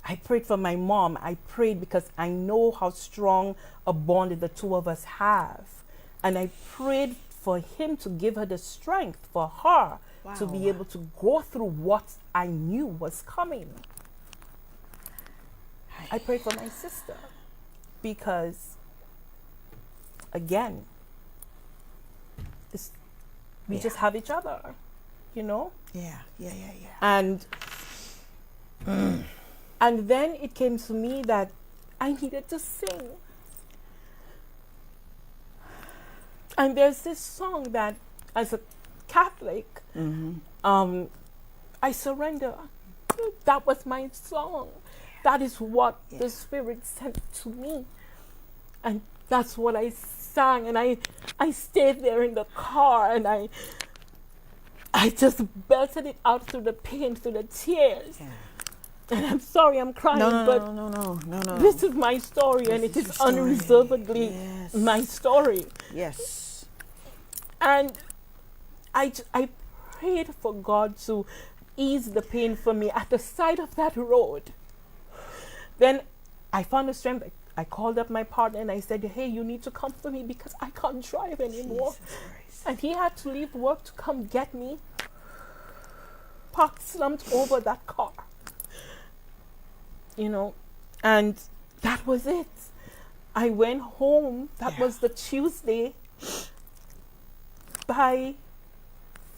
I prayed for my mom. I prayed because I know how strong a bond the two of us have. And I prayed for him to give her the strength for her to be able to go through what I knew was coming. I prayed for my sister because, again, we just have each other, Yeah. And then it came to me that I needed to sing. And there's this song that, as a Catholic, I surrender. That was my song. That is what the Spirit sent to me. And that's what I sang. And I stayed there in the car, and I just belted it out through the pain, through the tears. Yeah. And I'm sorry I'm crying, but no. This is my story, and it is unreservedly my story. Yes. And I prayed for God to ease the pain for me at the side of that road. Then I found the strength. I called up my partner and I said, hey, you need to come for me because I can't drive anymore. And he had to leave work to come get me. Parked slumped over that car. And that was it. I went home. That was the Tuesday. By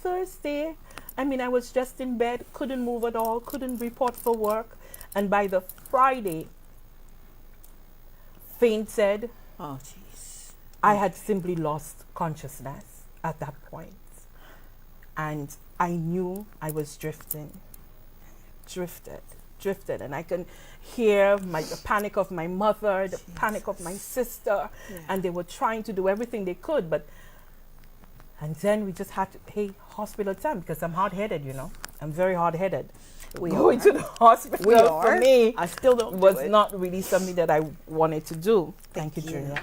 Thursday, I was just in bed, couldn't move at all, couldn't report for work. And by the Friday, fainted. Oh, jeez. I had simply lost consciousness at that point. And I knew I was drifted. And I can hear the panic of my mother, the panic of my sister, and they were trying to do everything they could. And then we just had to, hospital time, because I'm hard-headed, I'm very hard-headed. Going to the hospital for me, I still don't was do it. not really something that I wanted to do. Thank you, Junior.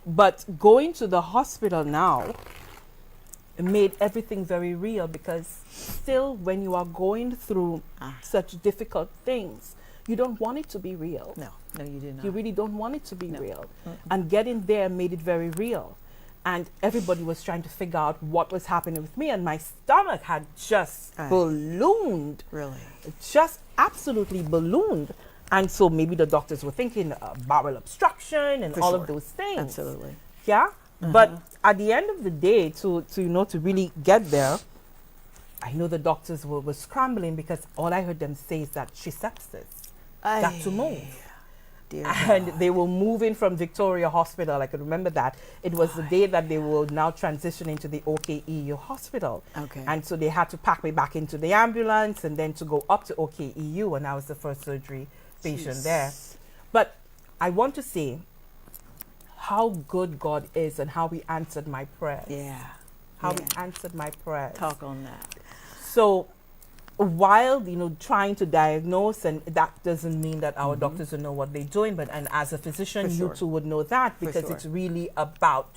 But going to the hospital now made everything very real, because still when you are going through such difficult things, you don't want it to be real. No, you do not. You really don't want it to be real. And getting there made it very real. And everybody was trying to figure out what was happening with me, and my stomach had just ballooned. Really? Just absolutely ballooned. And so maybe the doctors were thinking bowel obstruction and all of those things. Absolutely. Yeah. But at the end of the day, to really get there, I know the doctors were scrambling, because all I heard them say is that she's sepsis. Got to move. And they were moving from Victoria Hospital. I can remember that. It was the day that they were now transitioning to the OKEU hospital. Okay. And so they had to pack me back into the ambulance and then to go up to OKEU, and I was the first surgery patient there. But I want to say how good God is and how he answered my prayers. Yeah. How he answered my prayers. Talk on that. So while, trying to diagnose, and that doesn't mean that our doctors don't know what they're doing, but and as a physician, you too would know that, because it's really about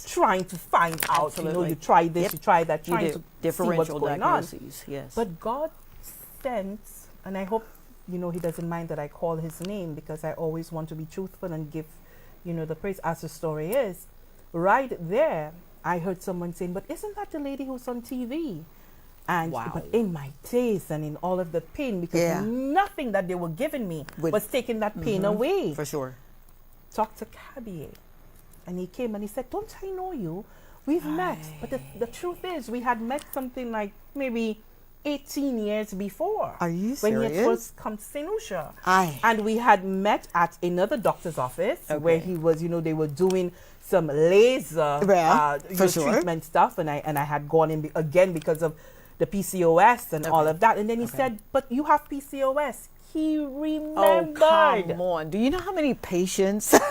trying to find out, you try this, you try that, trying to differential see what's going on. Yes. But God sent, and I hope, he doesn't mind that I call his name, because I always want to be truthful and give, the praise as the story is. Right there, I heard someone saying, but isn't that the lady who's on TV? And but in my days and in all of the pain, because nothing that they were giving me was taking that pain away. For sure. Dr. Cabier. And he came and he said, don't I know you? We've met. But the truth is, we had met something like maybe 18 years before. Are you serious? When he had first come to St. Lucia. And we had met at another doctor's office where he was, they were doing some laser treatment stuff. And I had gone in again because of the PCOS and all of that. And then he said, but you have PCOS. He remembered. Oh, come on. Do you know how many patients, and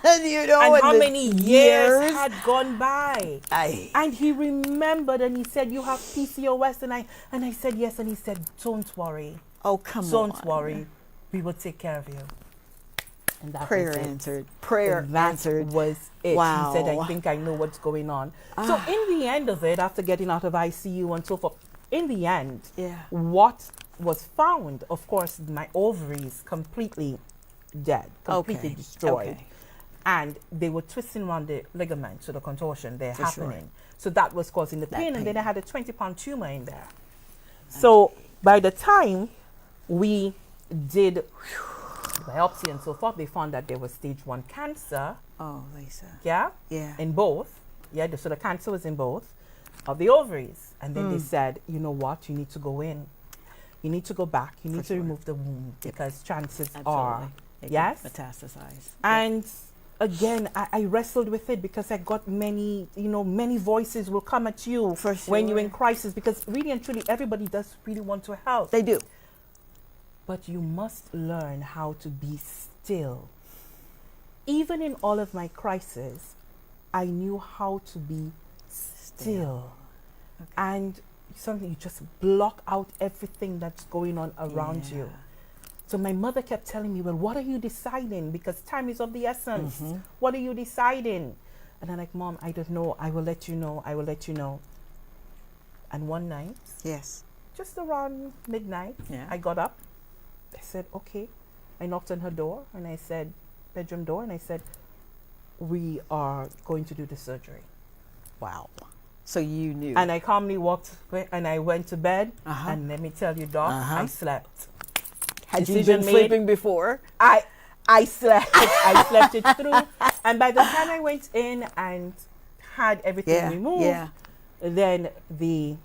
how many years had gone by? And he remembered, and he said, you have PCOS. And I said, yes. And he said, don't worry. Oh, come on. Don't worry. We will take care of you. And that Prayer answered. Prayer answered. Was it. Wow. He said, I think I know what's going on. So in the end of it, after getting out of ICU and so forth, in the end, what was found, of course, my ovaries completely dead, completely destroyed. And they were twisting around the ligaments, so the contortion there happening. So that was causing the pain. And then I had a 20-pound tumor in there. So by the time we did biopsy and so forth, they found that there was stage 1 cancer. Oh, Lisa. Yeah? In both. So the cancer was in both of the ovaries. And then they said, you know what, you need to go in. You need to go back. You need to remove the womb, because chances are, metastasize. And again, I wrestled with it, because I got many, many voices will come at you when you're in crisis, because really and truly, everybody does really want to help. They do. But you must learn how to be still. Even in all of my crises, I knew how to be still. And something, you just block out everything that's going on around you. So my mother kept telling me, well, what are you deciding? Because time is of the essence. What are you deciding? And I'm like, Mom, I don't know. I will let you know. I will let you know. And one night, just around midnight, I got up. I said, okay. I knocked on her door, and I said, bedroom door, and I said, we are going to do the surgery. Wow. So you knew. And I calmly walked away, and I went to bed. And let me tell you, Doc, I slept. Had you been sleeping before? I slept. I slept it through. And by the time I went in and had everything removed, then the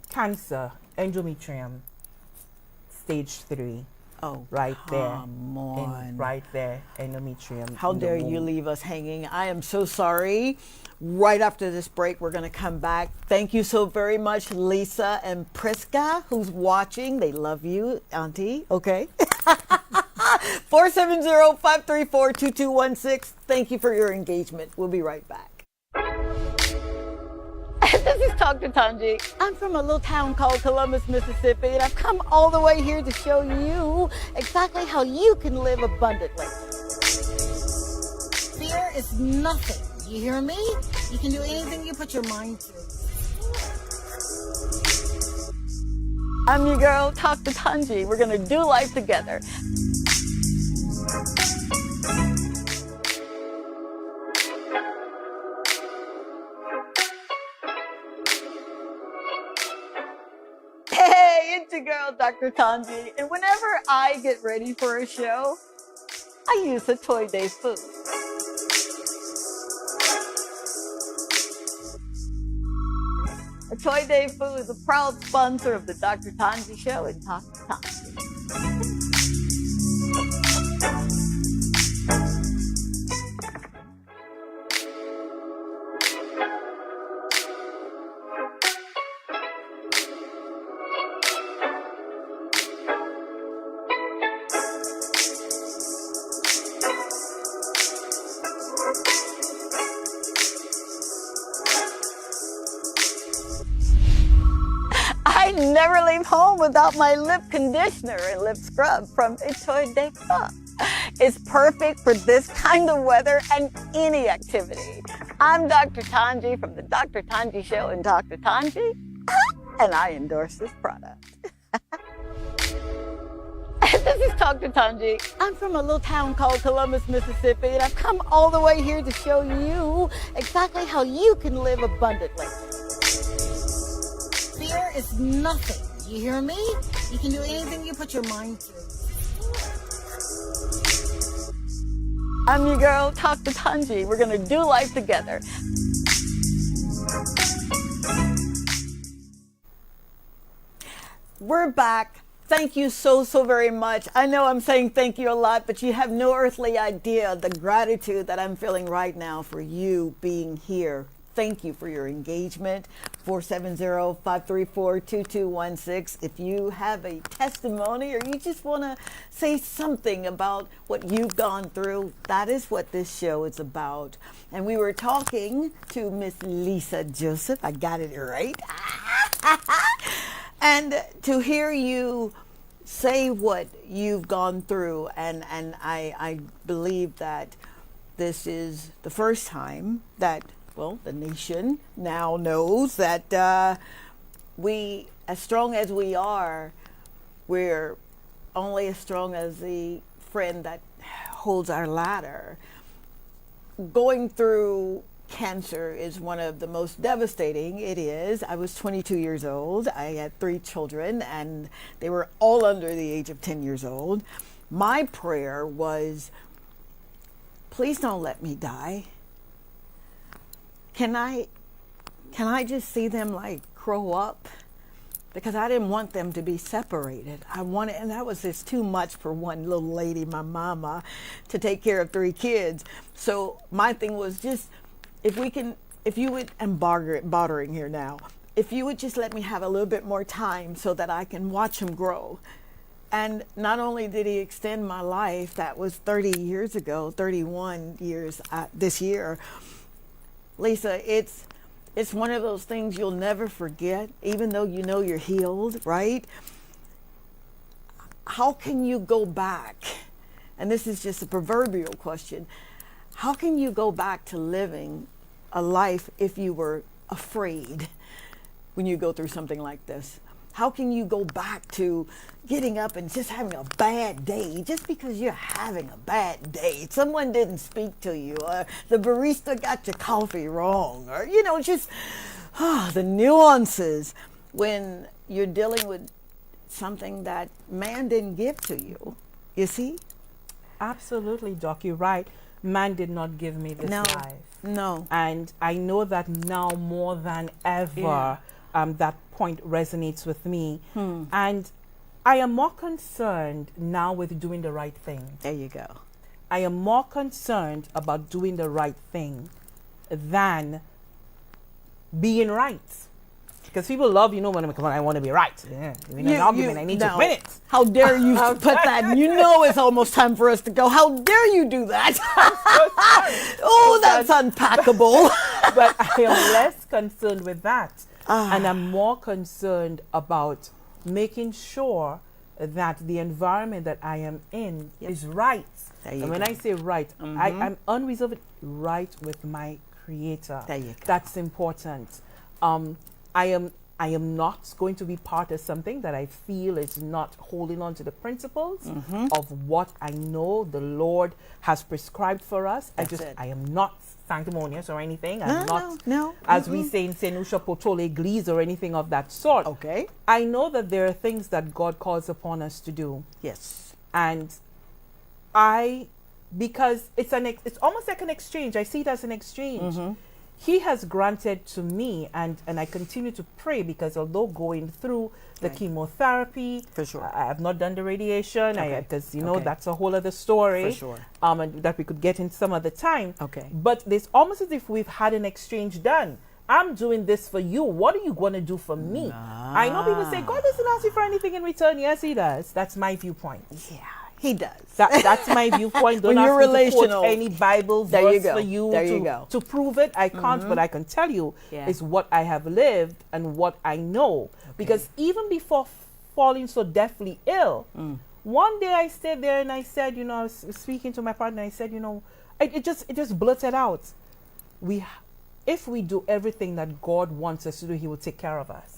cancer, endometrium, stage 3. Oh, right there. Come on. Right there, endometrium. How dare you leave us hanging? I am so sorry. Right after this break, we're going to come back. Thank you so very much, Lisa and Priska, who's watching. They love you, Auntie. Okay. 470-534-2216. Thank you for your engagement. We'll be right back. This is Dr. Tongie. I'm from a little town called Columbus, Mississippi, and I've come all the way here to show you exactly how you can live abundantly. Fear is nothing. You hear me? You can do anything you put your mind to. I'm your girl, Dr. Tongie. We're going to do life together. Hey, it's your girl, Dr. Tongie. And whenever I get ready for a show, I use a Toy Day food. A Toy Day Food is a proud sponsor of the Dr. Tongie Show and Talk to Tongie. I never leave home without my lip conditioner and lip scrub from T2T. It's perfect for this kind of weather and any activity. I'm Dr. Tongie from the Dr. Tongie Show and Dr. Tongie, and I endorse this product. This is Dr. Tongie. I'm from a little town called Columbus, Mississippi, and I've come all the way here to show you exactly how you can live abundantly. Fear is nothing. You hear me? You can do anything you put your mind to. I'm your girl, Dr. Tongie. We're gonna do life together. We're back. Thank you so very much. I know I'm saying thank you a lot, but you have no earthly idea the gratitude that I'm feeling right now for you being here. Thank you for your engagement. 470-534-2216. If you have a testimony or you just want to say something about what you've gone through, that is what this show is about. And we were talking to Miss Lissa Joseph. I got it right. And to hear you say what you've gone through, and I believe that this is the first time that, well, the nation now knows that we, as strong as we are, we're only as strong as the friend that holds our ladder. Going through cancer is one of the most devastating. It is. I was 22 years old. I had 3 children, and they were all under the age of 10 years old. My prayer was, please don't let me die. Can I just see them like grow up? Because I didn't want them to be separated. And that was just too much for one little lady, my mama, to take care of 3 kids. So my thing was just, if you would, I'm bartering here now, if you would just let me have a little bit more time so that I can watch him grow. And not only did he extend my life, that was 30 years ago, 31 years this year. Lissa, it's one of those things you'll never forget, even though you know you're healed, right? How can you go back? And this is just a proverbial question. How can you go back to living a life if you were afraid when you go through something like this? How can you go back to getting up and just having a bad day just because you're having a bad day? Someone didn't speak to you, or the barista got your coffee wrong, or, just the nuances when you're dealing with something that man didn't give to you. You see? Absolutely, Doc. You're right. Man did not give me this life. No. And I know that now more than ever, that point resonates with me. And I am more concerned now with doing the right thing. There you go. I am more concerned about doing the right thing than being right. Because people love, when I want to be right. Yeah, in an argument, I need to win it. How dare you put that? You know it's almost time for us to go. How dare you do that? Oh, that's unpackable. But I am less concerned with that. And I'm more concerned about making sure that the environment that I am in is right. And when I say right, I'm unreservedly right with my Creator. There you go. That's important. I am not going to be part of something that I feel is not holding on to the principles of what I know the Lord has prescribed for us. I am not sanctimonious or anything. I'm not, as we say in Senusha Potole Eglise or anything of that sort. Okay. I know that there are things that God calls upon us to do. Yes. And because it's almost like an exchange. I see it as an exchange. He has granted to me, and I continue to pray, because although going through the chemotherapy, for sure, I have not done the radiation, because that's a whole other story, for sure, and that we could get in some other time. Okay. But it's almost as if we've had an exchange done. I'm doing this for you. What are you going to do for me? I know people say God doesn't ask you for anything in return. Yes, He does. That's my viewpoint. He does. That's my viewpoint. Don't When you're ask me to relational. quote any Bible There you verse go. for you, There you go. to prove it. I can't, but I can tell you Yeah. is what I have lived and what I know. Because even before falling so deathly ill, one day I stayed there and I said, I was speaking to my partner, I said, it just blurted out. If we do everything that God wants us to do, He will take care of us.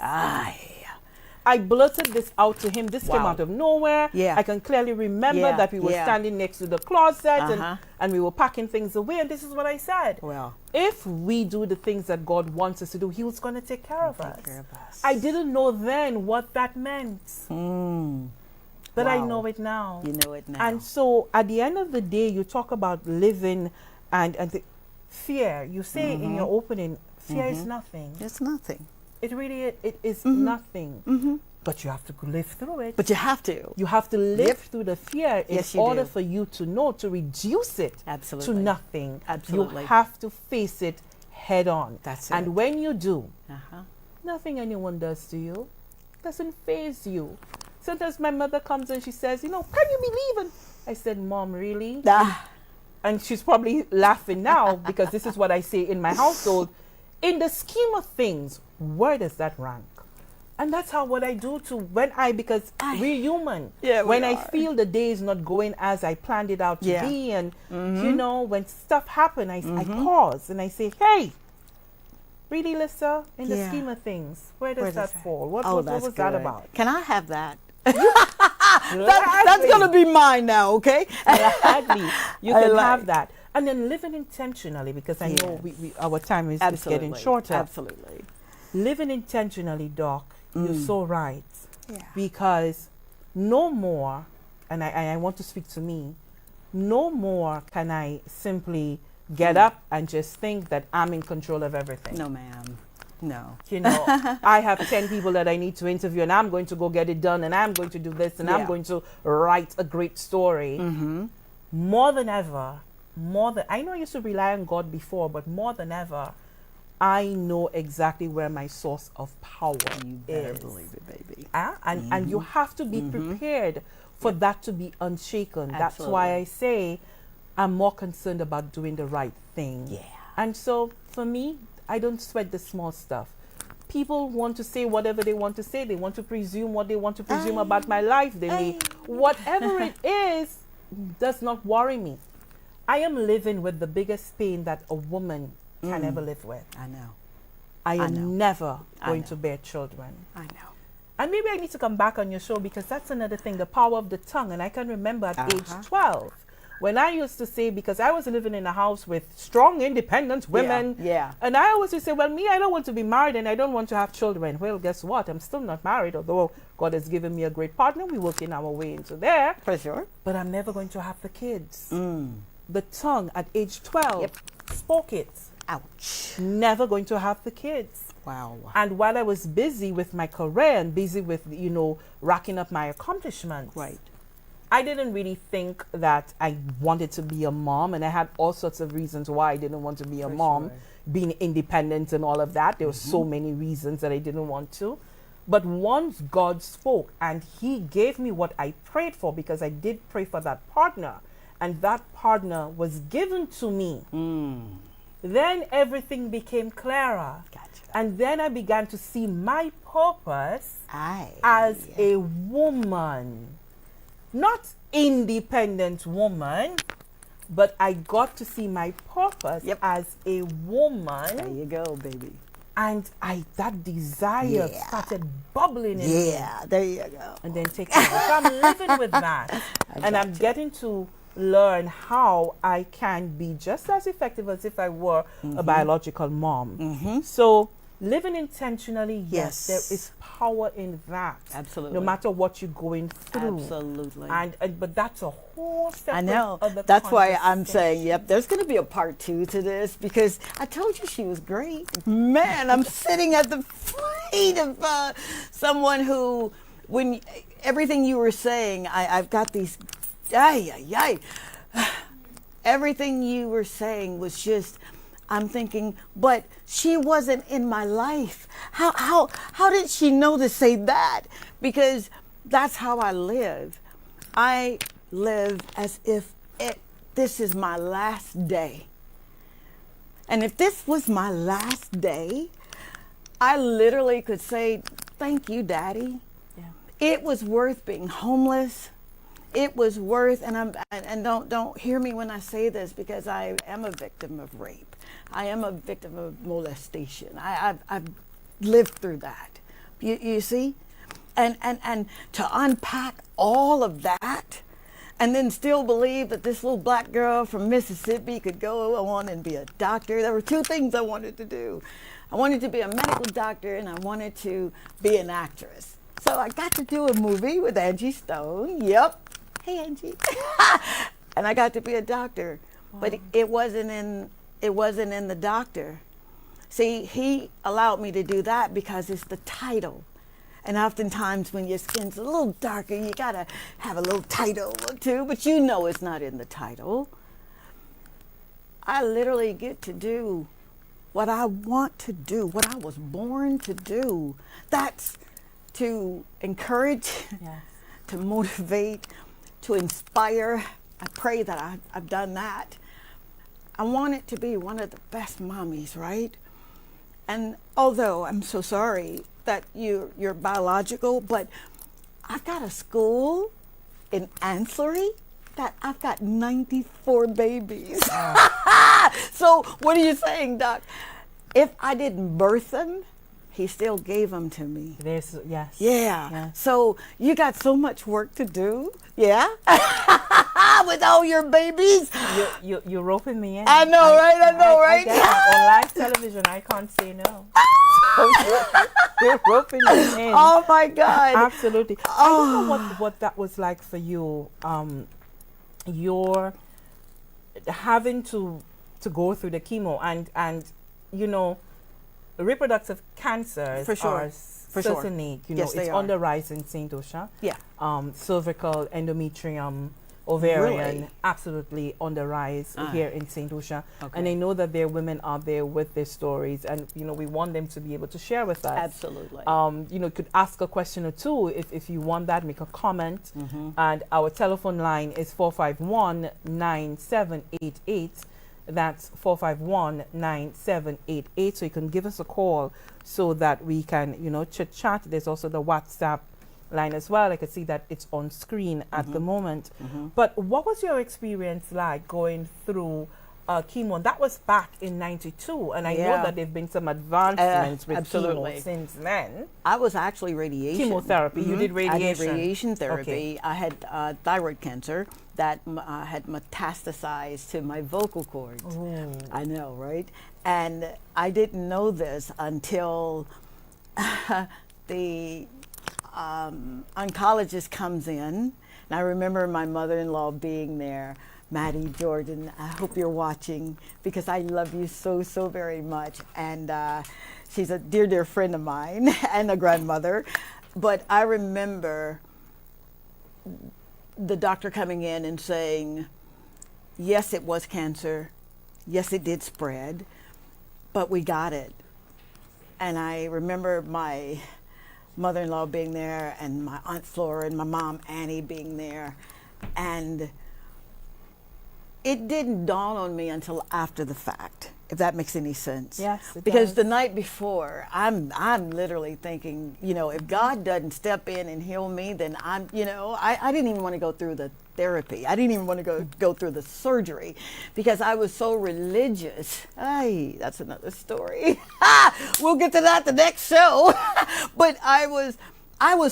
I blurted this out to him. This came out of nowhere. Yeah. I can clearly remember that we were standing next to the closet and we were packing things away. And this is what I said. Well, if we do the things that God wants us to do, He was going to take care of us. I didn't know then what that meant. But I know it now. You know it now. And so at the end of the day, you talk about living and the fear. You say in your opening, fear is nothing. It's nothing. It really it is nothing. But you have to live through it. But you have to. You have to live through the fear in Yes, you order do. for you to know, to reduce it Absolutely. to nothing. Absolutely. You have to face it head on. That's and it. when you do, nothing anyone does to you doesn't faze you. Sometimes my mother comes and she says, can you be leaving? I said, Mom, really? And she's probably laughing now because this is what I say in my household. In the scheme of things, where does that rank? And that's what I do because we're human. Yeah, we when I are. feel the day is not going as I planned it out to be, and when stuff happens, I pause and I say, hey, really, Lissa, in the scheme of things, where does that fall? What was that about? Can I have that? That's going to be mine now, okay? Gladly. You I can like- have that. And then living intentionally, because I know our time is getting shorter. Absolutely. Living intentionally, Doc, you're so right. Yeah. Because no more, and I want to speak to me, no more can I simply get up and just think that I'm in control of everything. No, ma'am. No. I have 10 people that I need to interview and I'm going to go get it done and I'm going to do this and I'm going to write a great story. More than ever, I know I used to rely on God before, but more than ever, I know exactly where my source of power You better is. believe it, baby. And you have to be prepared for that to be unshaken. That's why I say I'm more concerned about doing the right thing. Yeah. And so for me, I don't sweat the small stuff. People want to say whatever they want to say. They want to presume what they want to presume about my life. Whatever it is, does not worry me. I am living with the biggest pain that a woman can ever live with. I know. I am never going know. to bear children. I know. And maybe I need to come back on your show because that's another thing, the power of the tongue. And I can remember at age 12, when I used to say, because I was living in a house with strong, independent women. Yeah. And I always would say, well, me, I don't want to be married and I don't want to have children. Well, guess what? I'm still not married, although God has given me a great partner. We're working our way into there. For sure. But I'm never going to have the kids. The tongue at age 12 spoke it. Ouch. Never going to have the kids. Wow. And while I was busy with my career and busy with, racking up my accomplishments, Right. I didn't really think that I wanted to be a mom. And I had all sorts of reasons why I didn't want to be a mom, being independent and all of that. There were so many reasons that I didn't want to. But once God spoke and He gave me what I prayed for, because I did pray for that partner, and that partner was given to me, then everything became clearer. Gotcha. And then I began to see my purpose as a woman. Not independent woman, but I got to see my purpose as a woman. There you go, baby. And that desire started bubbling in me. Yeah, there you go. And then take over. So I'm living with that. And I'm getting to learn how I can be just as effective as if I were a biological mom. So living intentionally, yes, there is power in that. Absolutely. No matter what you're going through. Absolutely. But that's a whole separate I know. other That's why I'm saying, conversation. there's going to be a part 2 to this, because I told you she was great. Man, I'm sitting at the feet of someone who, when everything you were saying, I've got these, everything you were saying was just, I'm thinking, but she wasn't in my life. How did she know to say that? Because that's how I live. I live as if this is my last day. And if this was my last day, I literally could say, thank you, Daddy. Yeah. It was worth being homeless. It was worth, and don't hear me when I say this, because I am a victim of rape. I am a victim of molestation. I've lived through that. You see? And to unpack all of that, and then still believe that this little black girl from Mississippi could go on and be a doctor. There were two things I wanted to do. I wanted to be a medical doctor, and I wanted to be an actress. So I got to do a movie with Angie Stone. Yep. Hey, Angie. And I got to be a doctor. Wow. But it wasn't in the doctor. See, he allowed me to do that because it's the title. And oftentimes when your skin's a little darker, you gotta have a little title or two, but you know it's not in the title. I literally get to do what I want to do, what I was born to do. That's to encourage, yes, to motivate, to inspire. I pray that I've done that. I want it to be one of the best mommies, right? And although I'm so sorry that you're biological, but I've got a school in Ancillary that I've got 94 babies. So what are you saying, Doc? If I didn't birth them, he still gave them to me. Yes. Yeah. Yes. So you got so much work to do. Yeah. With all your babies. You're roping me in. I know, right? I know, right? On live television, I can't say no. You're roping me in. Oh my God. Absolutely. I don't know what that was like for you. You're having to go through the chemo and you know, reproductive cancers for sure. are certainly, you know, yes, it's on the rise in St. Lucia. Yeah. Cervical, endometrium, ovarian, really? Absolutely on the rise here in St. Lucia. Okay. And I know that there are women out there with their stories, and you know, we want them to be able to share with us. Absolutely. You know, could ask a question or two if you want that, make a comment. Mm-hmm. And our telephone line is 451-9788. That's 451-9788. So you can give us a call so that we can, you know, chit chat. There's also the WhatsApp line as well. I can see that it's on screen at the moment. Mm-hmm. But what was your experience like going through chemo? That was back in '92, and I know that there have been some advancements with chemo since then. I was actually radiation. Chemotherapy. Mm-hmm. You did radiation. I did radiation therapy. Okay. I had thyroid cancer that had metastasized to my vocal cords. Ooh. I know, right? And I didn't know this until the oncologist comes in. And I remember my mother-in-law being there. Maddie Jordan, I hope you're watching, because I love you so, so very much. And she's a dear, dear friend of mine and a grandmother. But I remember the doctor coming in and saying, yes, it was cancer. Yes, it did spread, but we got it. And I remember my mother-in-law being there, and my Aunt Flora and my mom Annie being there. And it didn't dawn on me until after the fact, if that makes any sense. Yes, it because does. The night before, I'm literally thinking, you know, if God doesn't step in and heal me, then I didn't even want to go through the therapy. I didn't even want to go through the surgery because I was so religious. That's another story. We'll get to that the next show. But I was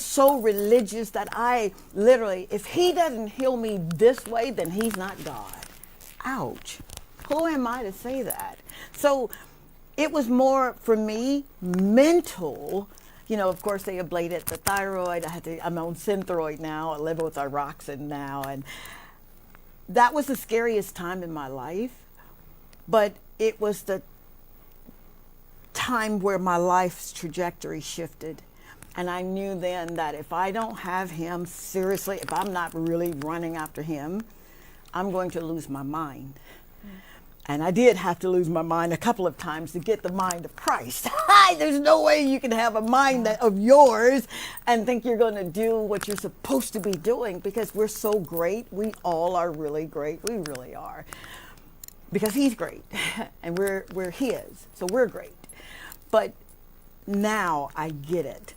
so religious that I literally, if he doesn't heal me this way, then he's not God. Ouch. Who am I to say that? So it was more for me mental. You know, of course they ablated the thyroid. I'm on Synthroid now. I live with Iroxin now, and that was the scariest time in my life. But it was the time where my life's trajectory shifted. And I knew then that if I don't have him seriously, if I'm not really running after him, I'm going to lose my mind. And I did have to lose my mind a couple of times to get the mind of Christ. There's no way you can have a mind of yours and think you're going to do what you're supposed to be doing, because we're so great. We all are really great. We really are. Because he's great and we're his. So we're great. But now I get it.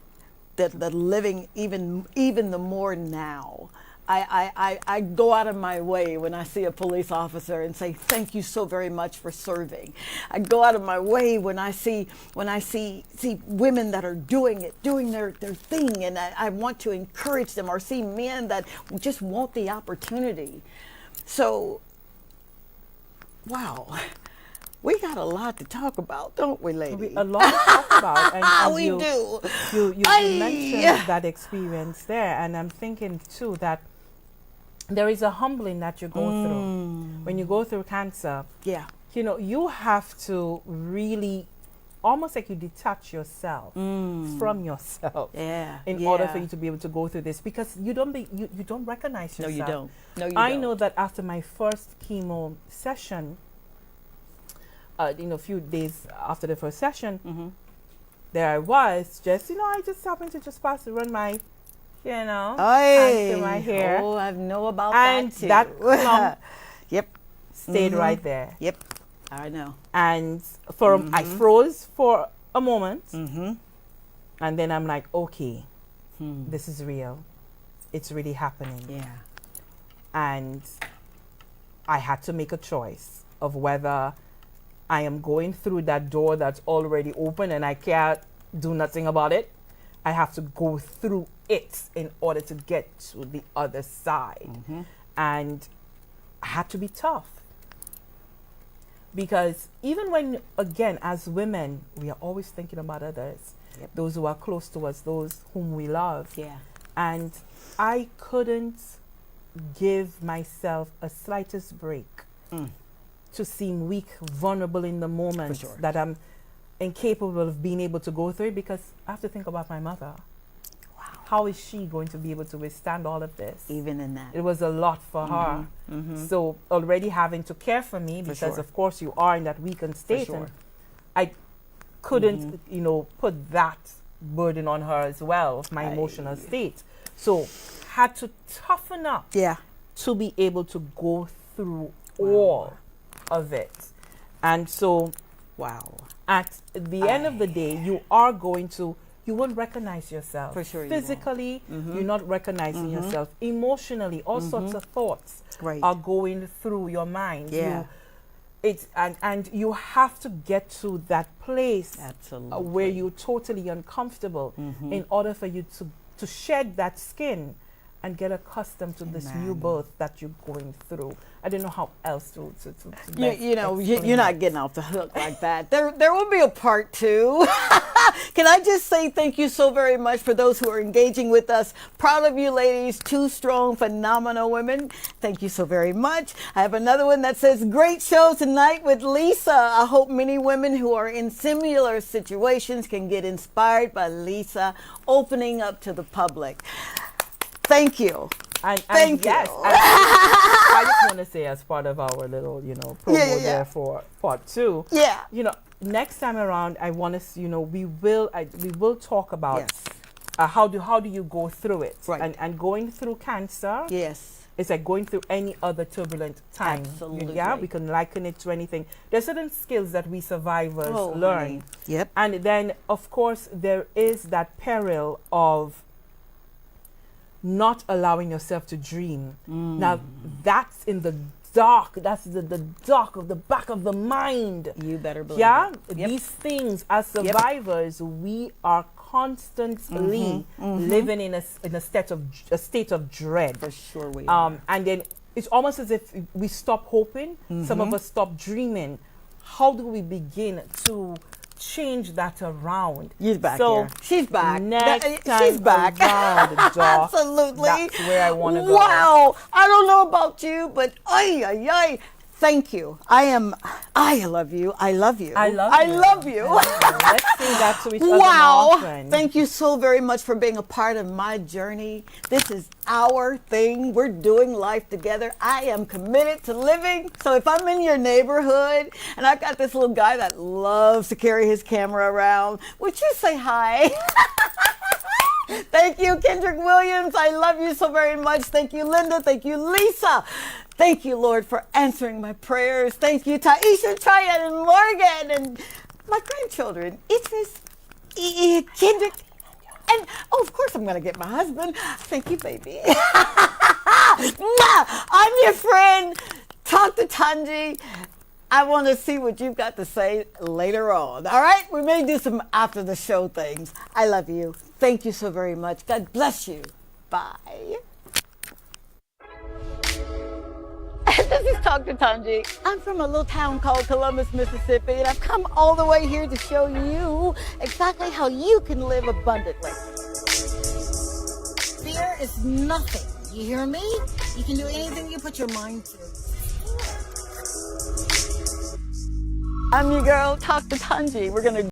That living even the more now. I go out of my way when I see a police officer and say, thank you so very much for serving. I go out of my way when I see women that are doing their thing, and I want to encourage them, or see men that just want the opportunity. So, wow. We got a lot to talk about, don't we, lady? A lot to talk about. And we do. You mentioned that experience there, and I'm thinking, too, that there is a humbling that you go through. When you go through cancer, you have to really, almost like you detach yourself from yourself in order for you to be able to go through this, because you don't recognize yourself. No, you don't. No, you don't. I know that after my first chemo session, a few days after the first session, there I was, I just happened to just pass to run my, hands through my hair. Oh, I know about and that too. That clump stayed Mhm. right there. Yep, I know. And I froze for a moment, and then I'm like, okay, this is real. It's really happening. Yeah. And I had to make a choice of whether I am going through that door that's already open and I can't do nothing about it. I have to go through it in order to get to the other side. And I had to be tough. Because even when, again, as women, we are always thinking about others. Those who are close to us, those whom we love. And I couldn't give myself a slightest break to seem weak, vulnerable in the moment that I'm incapable of being able to go through it, because I have to think about my mother. Wow. How is she going to be able to withstand all of this? Even in that. It was a lot for her. So already having to care for me, because of course you are in that weakened state. And I couldn't, put that burden on her as well, of my emotional state. So had to toughen up to be able to go through all of it. And so at the end of the day, you won't recognize yourself. For sure. Physically, you're not recognizing yourself. Emotionally, all sorts of thoughts are going through your mind. And you have to get to that place where you're totally uncomfortable in order for you to shed that skin and get accustomed to this new birth that you're going through. I don't know how else to you're not getting off the hook like that. There will be a part 2. Can I just say thank you so very much for those who are engaging with us. Proud of you, ladies. 2 strong, phenomenal women. Thank you so very much. I have another one that says, great show tonight with Lissa. I hope many women who are in similar situations can get inspired by Lissa opening up to the public. Thank you. Thank you. I just want to say, as part of our little, promo there for part 2. Next time around, I want to, we will talk about how do you go through it, and going through cancer. It's like going through any other turbulent time. Absolutely. We can liken it to anything. There's certain skills that we survivors learn. And then, of course, there is that peril of not allowing yourself to dream. Now, that's in the dark. That's the dark of the back of the mind. You better believe it. These things, as survivors, we are constantly living in a state of dread. For sure we are. And then it's almost as if we stop hoping. Some of us stop dreaming. How do we begin to change that around? She's back here. She's back. Next time she's back. around, Absolutely. That's where I want to go. Wow. I don't know about you, but Thank you. I love you. I love you. I love I you. love you. Let's sing that to each other Wow. more, friend. Thank you so very much for being a part of my journey. This is our thing. We're doing life together. I am committed to living. So if I'm in your neighborhood and I've got this little guy that loves to carry his camera around, would you say hi? Thank you, Kendrick Williams. I love you so very much. Thank you, Linda. Thank you, Lisa. Thank you, Lord, for answering my prayers. Thank you, Taisha, Tryon, and Morgan, and my grandchildren, Idris, Kendrick, and of course I'm going to get my husband. Thank you, baby. I'm your friend. Talk to Tongie. I want to see what you've got to say later on. All right? We may do some after the show things. I love you. Thank you so very much. God bless you. Bye. This is Talk to Tongie. I'm from a little town called Columbus, Mississippi, and I've come all the way here to show you exactly how you can live abundantly. Fear is nothing. You hear me? You can do anything you put your mind to. I'm your girl, Talk to Tongie. We're going to